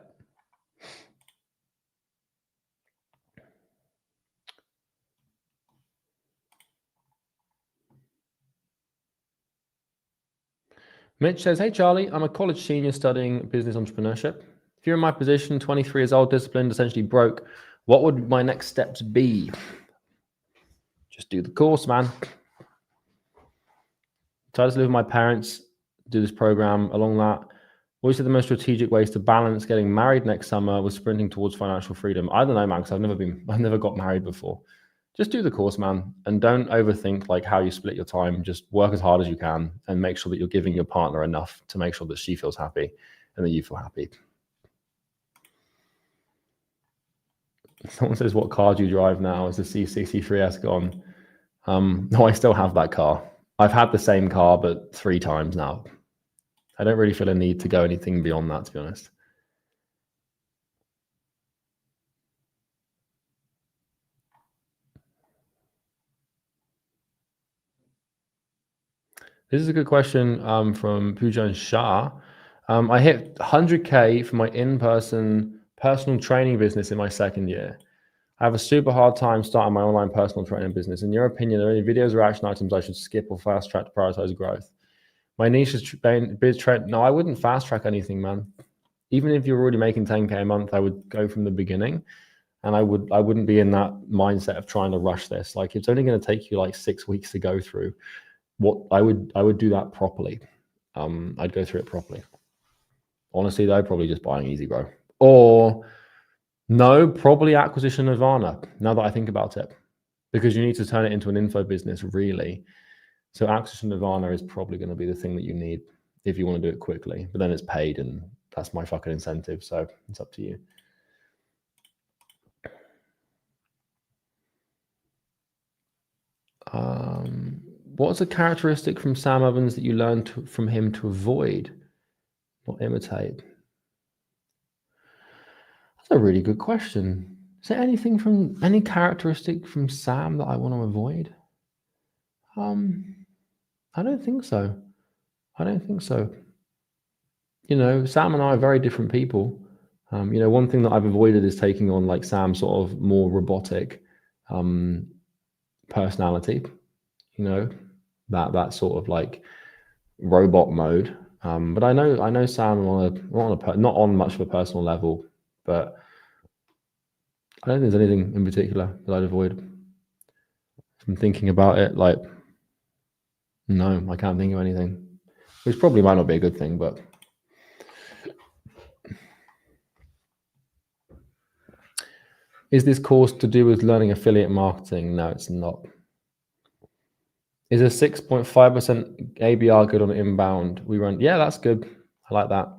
Mitch says, hey, Charlie, I'm a college senior studying business entrepreneurship. If you're in my position, 23 years old, disciplined, essentially broke, what would my next steps be? Just do the course, man. Try to live with my parents, do this program along that. What is the most strategic ways to balance getting married next summer with sprinting towards financial freedom? I don't know, man, because I've never got married before. Just do the course, man, and don't overthink like how you split your time. Just work as hard as you can and make sure that you're giving your partner enough to make sure that she feels happy and that you feel happy. Someone says, what car do you drive now? Is the C63S gone? No, I still have that car. I've had the same car, but 3 times now. I don't really feel a need to go anything beyond that, to be honest. This is a good question from Pujan Shah. I hit 100K for my in-person personal training business in my 2nd year. I have a super hard time starting my online personal training business. In your opinion, are there any videos or action items I should skip or fast track to prioritize growth? My niche is biz trend. No, I wouldn't fast track anything, man. Even if you're already making 10K a month, I would go from the beginning, and I wouldn't be in that mindset of trying to rush this. Like, it's only going to take you like 6 weeks to go through. What I would do that properly. I'd go through it properly. Honestly, though, probably just buying Easy, bro. Or no, probably Acquisition Nirvana. Now that I think about it, because you need to turn it into an info business, really. So Acquisition Nirvana is probably going to be the thing that you need if you want to do it quickly. But then it's paid, and that's my fucking incentive. So it's up to you. What's a characteristic from Sam Ovens that you learned from him to avoid, not imitate? That's a really good question. Is there anything from any characteristic from Sam that I want to avoid? I don't think so. You know, Sam and I are very different people. You know, one thing that I've avoided is taking on like Sam's sort of more robotic personality. You know, that sort of like robot mode. But I know Sam not on much of a personal level, but I don't think there's anything in particular that I'd avoid. From thinking about it, like, no, I can't think of anything, which probably might not be a good thing, but. Is this course to do with learning affiliate marketing? No, it's not. Is a 6.5% ABR good on inbound? We run, yeah, that's good. I like that.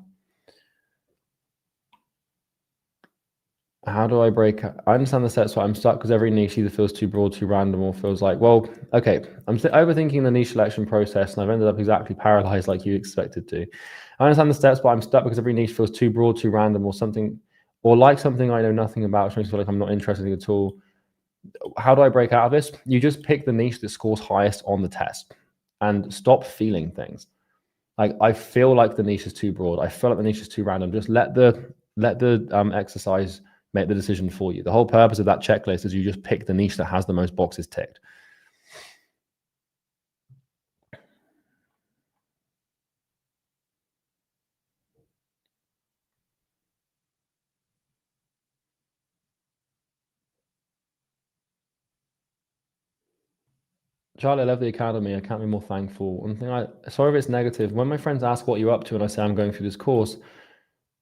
How do I break? I understand the steps, but I'm stuck because every niche either feels too broad, too random, or feels like, well, okay, I'm overthinking the niche selection process, and I've ended up exactly paralyzed like you expected to. I understand the steps, but I'm stuck because every niche feels too broad, too random, or something, or like something I know nothing about, which makes me feel like I'm not interested in it at all. How do I break out of this? You just pick the niche that scores highest on the test and stop feeling things. Like, I feel like the niche is too broad. I feel like the niche is too random. Just let the exercise make the decision for you. The whole purpose of that checklist is you just pick the niche that has the most boxes ticked. Charlie, I love the academy. I can't be more thankful. One thing sorry if it's negative. When my friends ask what you're up to and I say I'm going through this course,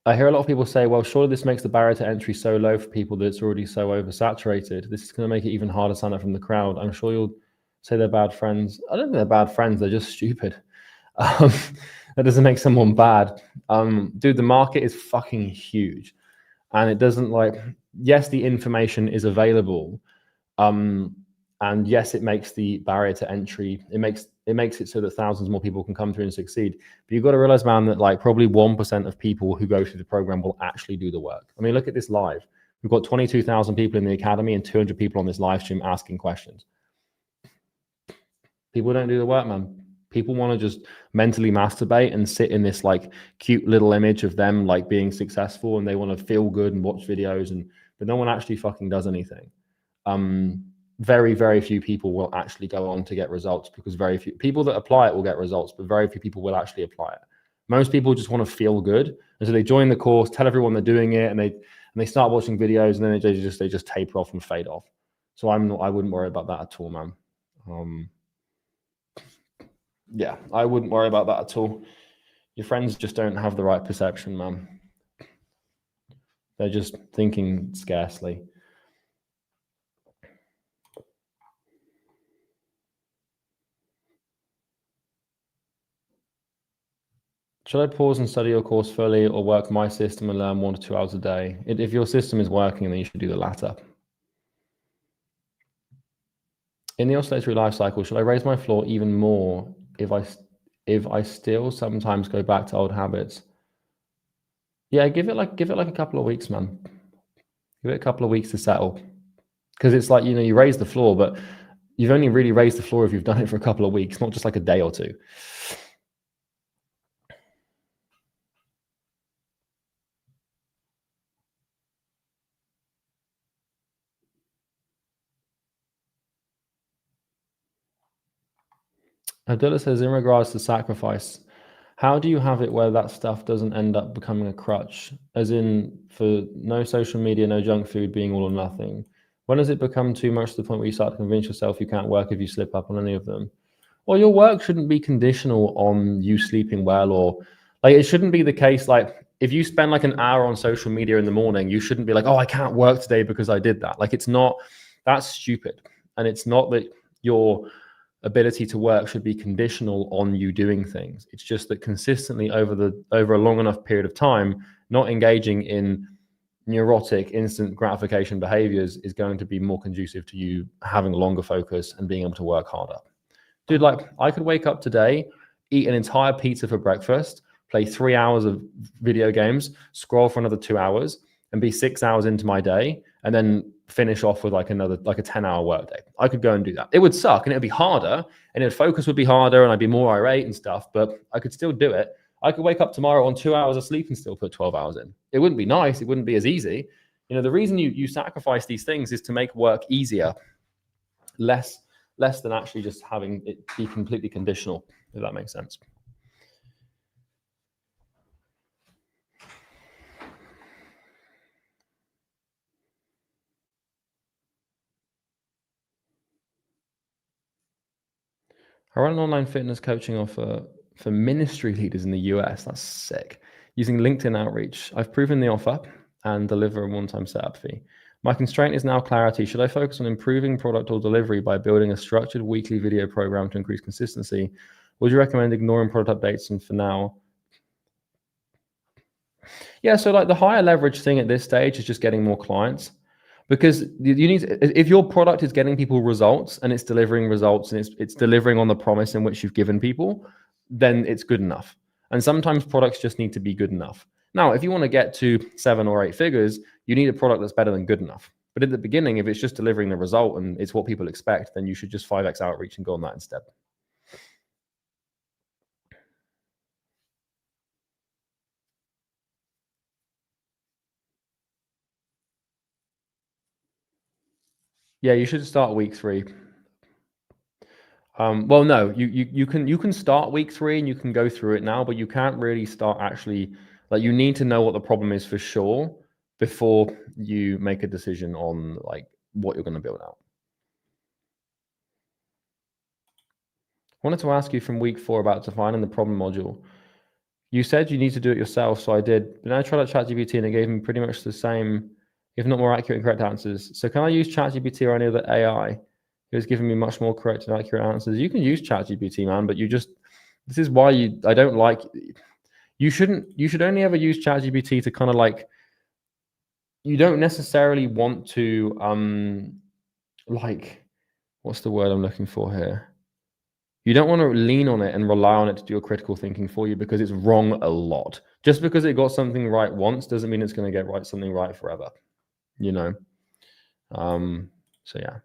I hear a lot of people say, well, surely this makes the barrier to entry so low for people that it's already so oversaturated. This is going to make it even harder to stand out from the crowd. I'm sure you'll say they're bad friends. I don't think they're bad friends. They're just stupid. That doesn't make someone bad. Dude, the market is fucking huge. And it doesn't yes, the information is available. And yes, it makes the barrier to entry, it makes it so that thousands more people can come through and succeed. But you've got to realize, man, that probably 1% of people who go through the program will actually do the work. I mean, look at this live. We've got 22,000 people in the academy and 200 people on this live stream asking questions. People don't do the work, man. People want to just mentally masturbate and sit in this cute little image of them being successful, and they want to feel good and watch videos, but no one actually fucking does anything. Very, very few people will actually go on to get results, because very few people that apply it will get results, but very few people will actually apply it. Most people just want to feel good, and so they join the course, tell everyone they're doing it, and they start watching videos, and then they just taper off and fade off. So I wouldn't worry about that at all, man. Yeah, I wouldn't worry about that at all. Your friends just don't have the right perception, man. They're just thinking scarcely. Should I pause and study your course fully, or work my system and learn 1 to 2 hours a day? If your system is working, then you should do the latter. In the oscillatory life cycle, should I raise my floor even more if I still sometimes go back to old habits? Yeah, give it a couple of weeks, man. Give it a couple of weeks to settle, because it's you raise the floor, but you've only really raised the floor if you've done it for a couple of weeks, not just a day or two. Abdullah says, in regards to sacrifice, how do you have it where that stuff doesn't end up becoming a crutch? As in, for no social media, no junk food, being all or nothing. When does it become too much to the point where you start to convince yourself you can't work if you slip up on any of them? Well, your work shouldn't be conditional on you sleeping well, or it shouldn't be the case. If you spend an hour on social media in the morning, you shouldn't be oh, I can't work today because I did that. It's not, that's stupid. And it's not that your ability to work should be conditional on you doing things. It's just that consistently over a long enough period of time, not engaging in neurotic instant gratification behaviors is going to be more conducive to you having a longer focus and being able to work harder. Dude, I could wake up today, eat an entire pizza for breakfast, play 3 hours of video games, scroll for another 2 hours, and be 6 hours into my day, and then finish off with another a 10-hour workday. I could go and do that. It would suck, and it would be harder, and focus would be harder, and I'd be more irate and stuff, but I could still do it. I could wake up tomorrow on 2 hours of sleep and still put 12 hours in. It wouldn't be nice. It wouldn't be as easy. The reason you sacrifice these things is to make work easier, less than actually just having it be completely conditional, if that makes sense. I run an online fitness coaching offer for ministry leaders in the US. That's sick. Using LinkedIn outreach. I've proven the offer and deliver a one-time setup fee. My constraint is now clarity. Should I focus on improving product or delivery by building a structured weekly video program to increase consistency? Would you recommend ignoring product updates and for now? Yeah, so the higher leverage thing at this stage is just getting more clients. Because you need to, if your product is getting people results and it's delivering results and it's delivering on the promise in which you've given people, then it's good enough. And sometimes products just need to be good enough. Now, if you want to get to 7 or 8 figures, you need a product that's better than good enough. But at the beginning, if it's just delivering the result and it's what people expect, then you should just 5x outreach and go on that instead. Yeah, you should start week 3. Well, no, you can start week 3 and you can go through it now, but you can't really start actually, you need to know what the problem is for sure before you make a decision on what you're going to build out. I wanted to ask you from week 4 about defining the problem module. You said you need to do it yourself, so I did. But then I tried out ChatGPT and it gave me pretty much the same, if not more accurate and correct answers. So can I use ChatGPT or any other AI who's giving me much more correct and accurate answers? You can use ChatGPT, man, but this is why I don't like, you should only ever use ChatGPT to kind of like, you don't necessarily want to, like, what's the word I'm looking for here? You don't want to lean on it and rely on it to do your critical thinking for you, because it's wrong a lot. Just because it got something right once doesn't mean it's going to get something right forever, you know? So yeah.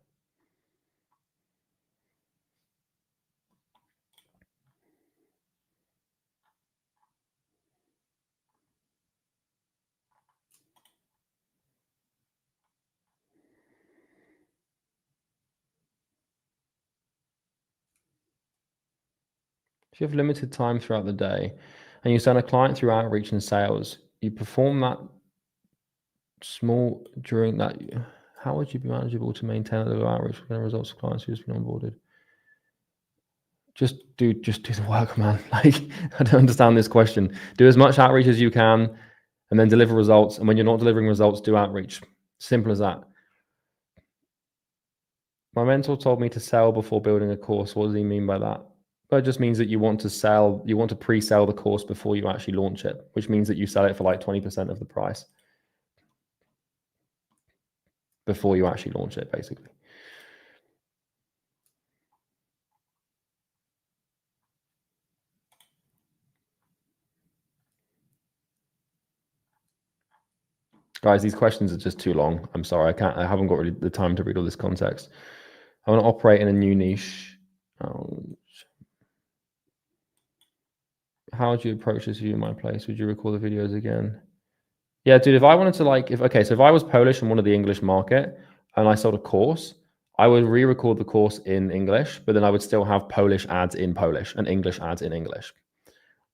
If you have limited time throughout the day and you send a client through outreach and sales, you perform that small during that, how would you be manageable to maintain the outreach for the results of clients who's been onboarded? Just do the work, man. Like, I don't understand this question. Do as much outreach as you can and then deliver results. And when you're not delivering results, do outreach. Simple as that. My mentor told me to sell before building a course. What does he mean by that? Well, it just means that you want to pre-sell the course before you actually launch it, which means that you sell it for like 20% of the price before you actually launch it, basically. Guys, these questions are just too long. I'm sorry, I haven't got really the time to read all this context. I want to operate in a new niche. How would you approach this view in my place? Would you record the videos again? Yeah, dude, if I wanted to like, so if I was Polish and wanted the English market and I sold a course, I would re-record the course in English, but then I would still have Polish ads in Polish and English ads in English.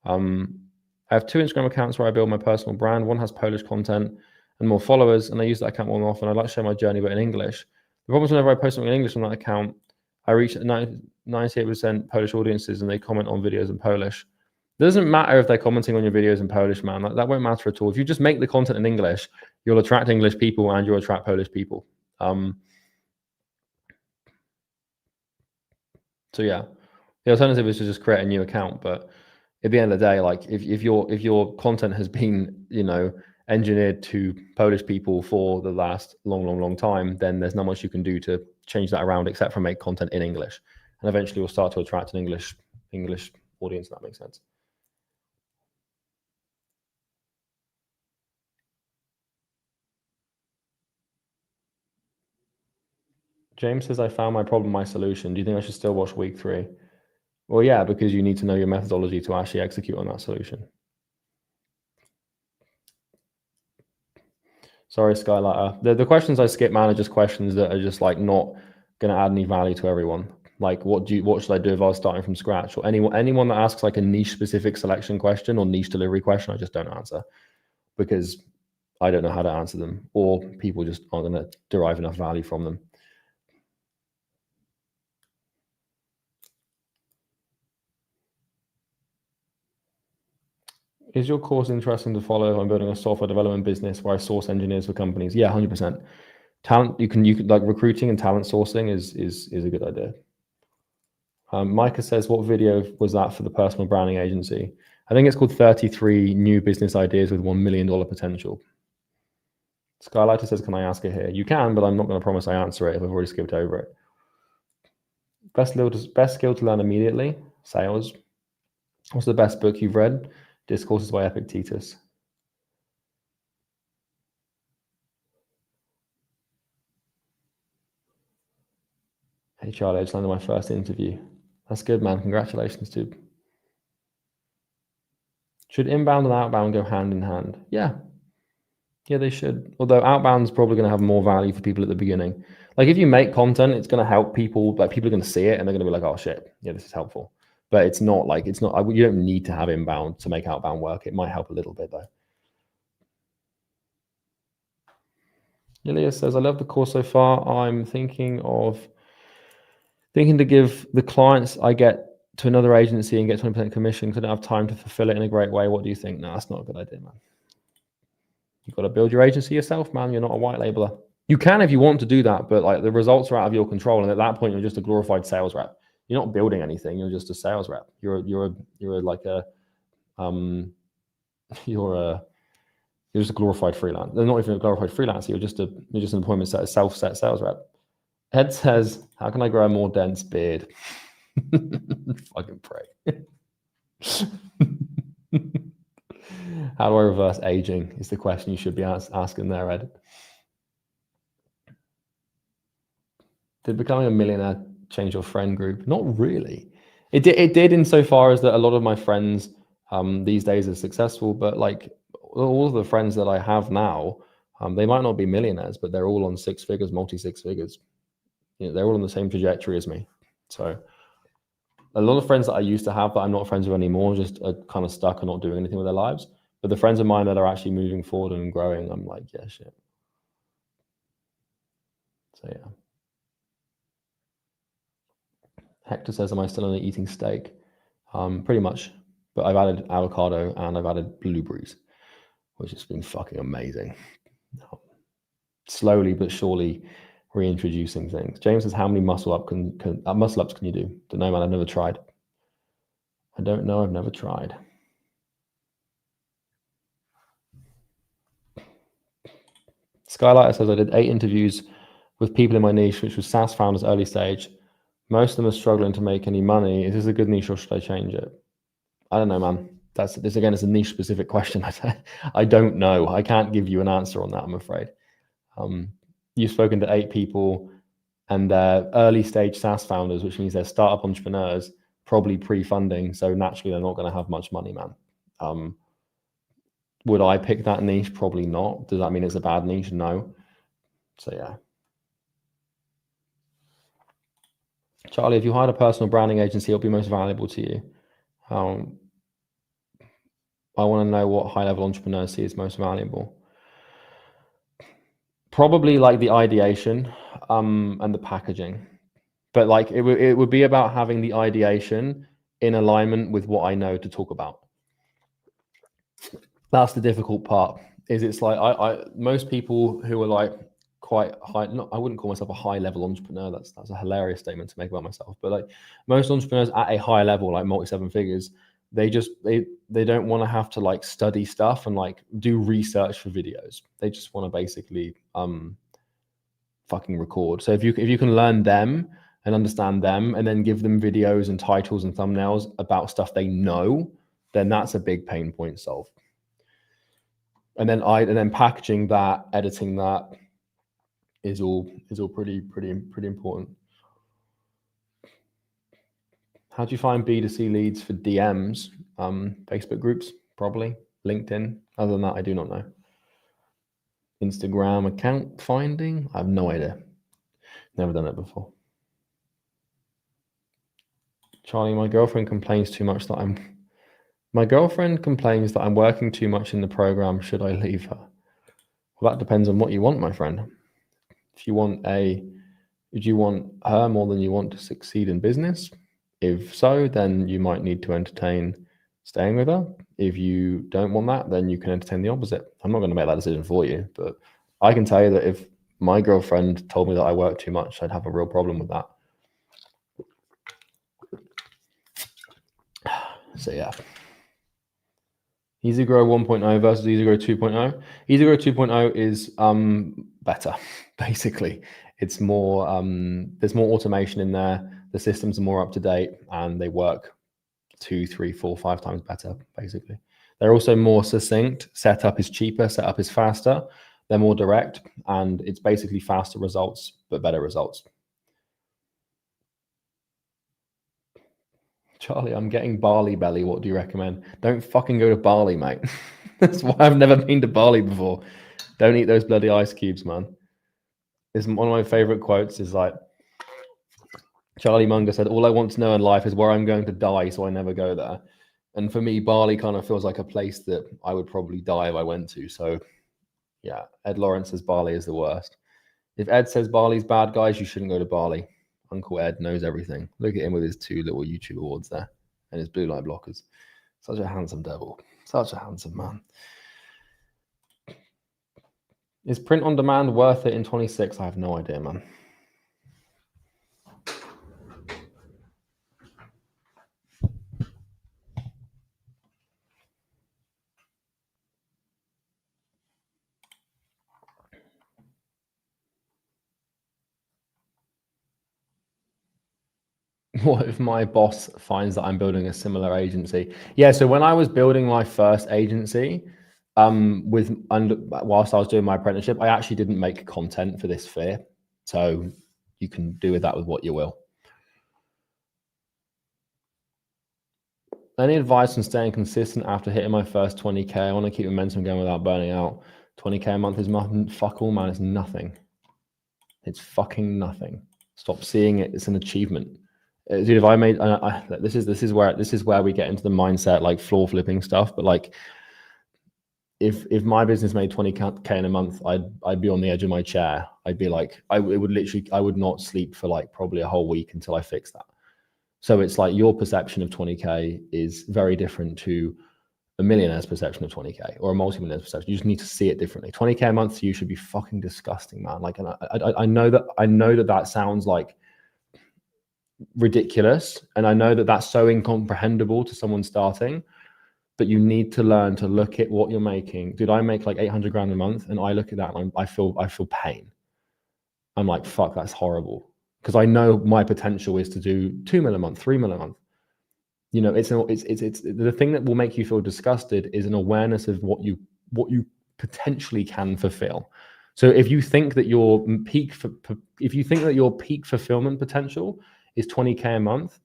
I have 2 Instagram accounts where I build my personal brand. One has Polish content and more followers, and I use that account more often. I'd like to share my journey, but in English. The problem is whenever I post something in English on that account, I reach 98% Polish audiences and they comment on videos in Polish. It doesn't matter if they're commenting on your videos in Polish, man. That won't matter at all. If you just make the content in English, you'll attract English people and you'll attract Polish people. So yeah, the alternative is to just create a new account. But at the end of the day, like if your content has been, engineered to Polish people for the last long time, then there's not much you can do to change that around except for make content in English. And eventually you'll start to attract an English audience, if that makes sense. James says, I found my problem, my solution. Do you think I should still watch week 3? Well, yeah, because you need to know your methodology to actually execute on that solution. Sorry, Skylighter. The questions I skip, man, are just questions that are just like not going to add any value to everyone. Like, what should I do if I was starting from scratch? Or anyone that asks like a niche specific selection question or niche delivery question, I just don't answer because I don't know how to answer them, or people just aren't going to derive enough value from them. Is your course interesting to follow? I'm building a software development business where I source engineers for companies. Yeah, 100%. Talent, you can like recruiting and talent sourcing is a good idea. Micah says, what video was that for the personal branding agency? I think it's called 33 New Business Ideas with $1 million Potential. Skylighter says, can I ask it here? You can, but I'm not going to promise I answer it if I've already skipped over it. Best skill to learn immediately? Sales. What's the best book you've read? Discourses by Epictetus. Hey Charlie, I just landed my first interview. That's good, man. Congratulations, dude. Should inbound and outbound go hand in hand? Yeah, they should. Although outbound's probably going to have more value for people at the beginning. Like if you make content, it's going to help people. Like people are going to see it and they're going to be like, oh shit, yeah, this is helpful. But it's not. You don't need to have inbound to make outbound work. It might help a little bit though. Elias says, I love the course so far. I'm thinking to give the clients I get to another agency and get 20% commission because I don't have time to fulfill it in a great way. What do you think? No, that's not a good idea, man. You've got to build your agency yourself, man. You're not a white labeler. You can if you want to do that, but like the results are out of your control. And at that point, you're just a glorified sales rep. You're not building anything. You're just a sales rep. You're just a glorified freelance. They're not even a glorified freelancer. You're just an appointment set, a self-set sales rep. Ed says, how can I grow a more dense beard? Fucking pray. How do I reverse aging is the question you should be asking there, Ed. Did becoming a millionaire change your friend group? Not really. It did insofar as that a lot of my friends these days are successful, but like all of the friends that I have now, they might not be millionaires, but they're all on six figures, multi-six figures. You know, they're all on the same trajectory as me. So a lot of friends that I used to have that I'm not friends with anymore just are kind of stuck and not doing anything with their lives. But the friends of mine that are actually moving forward and growing, I'm like, yeah, shit. So yeah. Hector says, am I still only eating steak? Pretty much. But I've added avocado and I've added blueberries, which has been fucking amazing. Slowly but surely reintroducing things. James says, how many muscle ups can you do? Don't know, man. I've never tried. I don't know. I've never tried. Skylighter says, I did 8 interviews with people in my niche, which was SaaS founders early stage. Most of them are struggling to make any money. Is this a good niche or should I change it? I don't know, man. This again is a niche specific question. I don't know. I can't give you an answer on that, I'm afraid. You've spoken to 8 people and they're early stage SaaS founders, which means they're startup entrepreneurs, probably pre-funding. So naturally they're not going to have much money, man. Would I pick that niche? Probably not. Does that mean it's a bad niche? No. So yeah. Charlie, if you hired a personal branding agency, it'll be most valuable to you. I want to know what high-level entrepreneurs see as most valuable. Probably like the ideation and the packaging. But like it would be about having the ideation in alignment with what I know to talk about. That's the difficult part. Is it's like most people who are like quite high, I wouldn't call myself a high-level entrepreneur. That's a hilarious statement to make about myself. But like most entrepreneurs at a high level, like multi-7 figures, they don't want to have to like study stuff and like do research for videos. They just want to basically fucking record. So if you can learn them and understand them and then give them videos and titles and thumbnails about stuff they know, then that's a big pain point solved. And then packaging that, editing that is all pretty important. How do you find B2C leads for DMs? Facebook groups, probably. LinkedIn. Other than that, I do not know. Instagram account finding? I have no idea. Never done it before. Charlie, my girlfriend complains too much that My girlfriend complains that I'm working too much in the program. Should I leave her? Well, that depends on what you want, my friend. If you want would you want her more than you want to succeed in business? If so, then you might need to entertain staying with her. If you don't want that, then you can entertain the opposite. I'm not going to make that decision for you, but I can tell you that if my girlfriend told me that I work too much, I'd have a real problem with that. So yeah. EasyGrow 1.0 versus EasyGrow 2.0. EasyGrow 2.0 is better, basically. It's more, there's more automation in there. The systems are more up to date and they work 2, 3, 4, 5 times better, basically. They're also more succinct. Setup is cheaper, setup is faster. They're more direct and it's basically faster results, but better results. Charlie, I'm getting Bali belly. What do you recommend? Don't fucking go to Bali, mate. That's why I've never been to Bali before. Don't eat those bloody ice cubes, man. It's one of my favorite quotes is like, Charlie Munger said, all I want to know in life is where I'm going to die, so I never go there. And for me, Bali kind of feels like a place that I would probably die if I went to. So yeah, Ed Lawrence says Bali is the worst. If Ed says Bali's bad, guys, you shouldn't go to Bali. Uncle Ed knows everything. Look at him with his 2 little YouTube awards there and his blue light blockers. Such a handsome devil. Such a handsome man. Is print on demand worth it in 26? I have no idea, man. What if my boss finds that I'm building a similar agency? Yeah, so when I was building my first agency, whilst I was doing my apprenticeship, I actually didn't make content for this sphere. So you can do with that with what you will. Any advice on staying consistent after hitting my first 20K? I want to keep momentum going without burning out. 20K a month is nothing. Fuck all, man. It's nothing. It's fucking nothing. Stop seeing it. It's an achievement. Dude, if I made, this is where we get into the mindset, like floor flipping stuff. But like, if my business made 20K in a month, I'd be on the edge of my chair. I'd be like, I would not sleep for like probably a whole week until I fix that. So it's like your perception of 20K is very different to a millionaire's perception of 20K or a multi-millionaire's perception. You just need to see it differently. 20K a month to you should be fucking disgusting, man. Like, and I know that sounds like ridiculous, and I know that that's so incomprehensible to someone starting, but you need to learn to look at what you're making. Dude, I make like 800 grand a month, and I look at that and I feel pain. I'm like, fuck, that's horrible, because I know my potential is to do 2 million a month, 3 million a month. You know, it's the thing that will make you feel disgusted is an awareness of what you potentially can fulfill. So if you think that your peak fulfillment potential is 20K a month,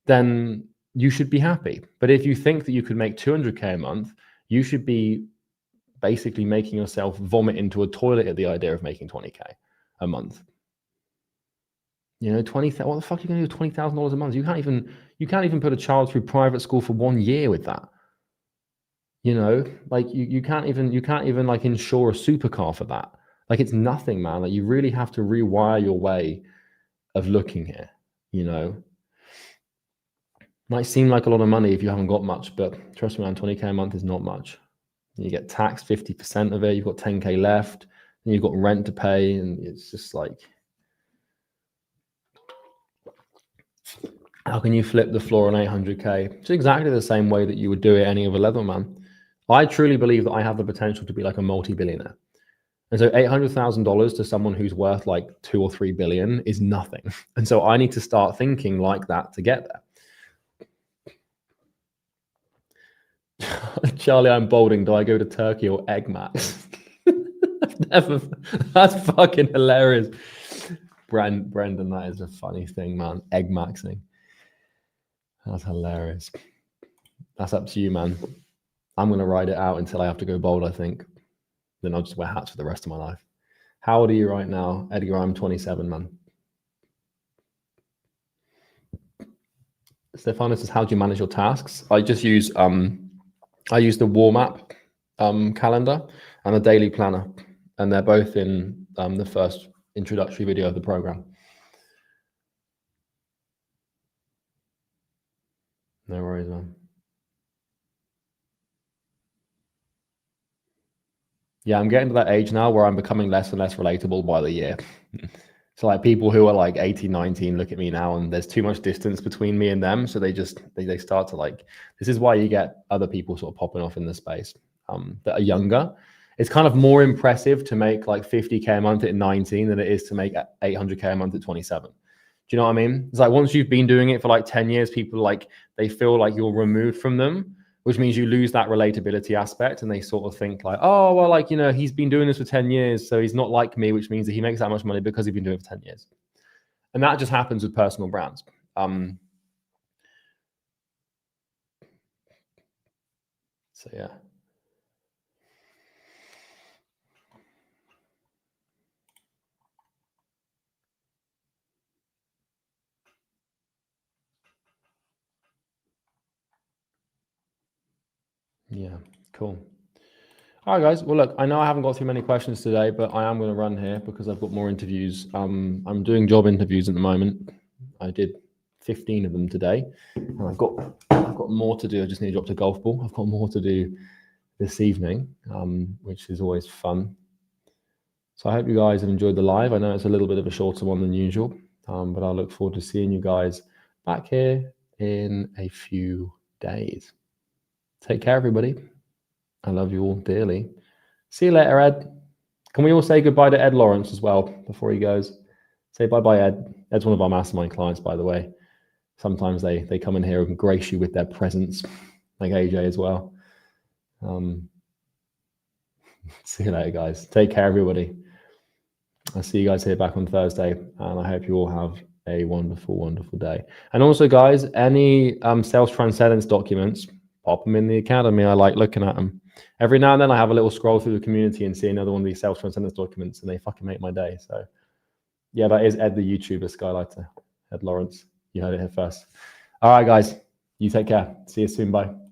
then you should be happy. But if you think that you could make 200K a month, you should be basically making yourself vomit into a toilet at the idea of making 20K a month. You know, what the fuck are you going to do with $20,000 a month? You can't even put a child through private school for 1 year with that. You know, like you can't even like insure a supercar for that. Like, it's nothing, man. Like, you really have to rewire your way of looking here. You know, might seem like a lot of money if you haven't got much, but trust me, man, 20K a month is not much. You get taxed 50% of it. You've got 10K left, and you've got rent to pay, and it's just like, how can you flip the floor on 800K? It's exactly the same way that you would do it any other level, man. I truly believe that I have the potential to be like a multi-billionaire. And so $800,000 to someone who's worth like 2 or 3 billion is nothing. And so I need to start thinking like that to get there. Charlie, I'm bolding. Do I go to Turkey or Egg Max? That's fucking hilarious. Brendan, that is a funny thing, man. Egg Maxing. That's hilarious. That's up to you, man. I'm going to ride it out until I have to go bold, I think. Then I'll just wear hats for the rest of my life. How old are you right now? Edgar, I'm 27, man. Stefano says, how do you manage your tasks? I just use the warm app calendar and a daily planner, and they're both in the first introductory video of the program. No worries, man. Yeah, I'm getting to that age now where I'm becoming less and less relatable by the year. So like people who are like 18, 19 look at me now, and there's too much distance between me and them. So they start to like, this is why you get other people sort of popping off in the space that are younger. It's kind of more impressive to make like 50K a month at 19 than it is to make 800K a month at 27. Do you know what I mean? It's like once you've been doing it for like 10 years, people like, they feel like you're removed from them, which means you lose that relatability aspect, and they sort of think like, oh, well, like, you know, he's been doing this for 10 years, so he's not like me, which means that he makes that much money because he's been doing it for 10 years. And that just happens with personal brands. So yeah. Yeah, cool. All right, guys. Well, look, I know I haven't got through many questions today, but I am going to run here because I've got more interviews. I'm doing job interviews at the moment. I did 15 of them today, and I've got more to do. I just need to drop the golf ball. I've got more to do this evening, which is always fun. So I hope you guys have enjoyed the live. I know it's a little bit of a shorter one than usual, but I look forward to seeing you guys back here in a few days. Take care, everybody. I love you all dearly. See you later, Ed. Can we all say goodbye to Ed Lawrence as well before he goes? Say bye-bye, Ed. Ed's one of our mastermind clients, by the way. Sometimes they come in here and grace you with their presence, like AJ as well. See you later, guys. Take care, everybody. I'll see you guys here back on Thursday, and I hope you all have a wonderful, wonderful day. And also, guys, any sales transcendence documents, pop them in the academy. I like looking at them. Every now and then I have a little scroll through the community and see another one of these sales transcendence documents, and they fucking make my day. So yeah, that is Ed the YouTuber Skylighter, Ed Lawrence. You heard it here first. All right, guys, you take care. See you soon. Bye.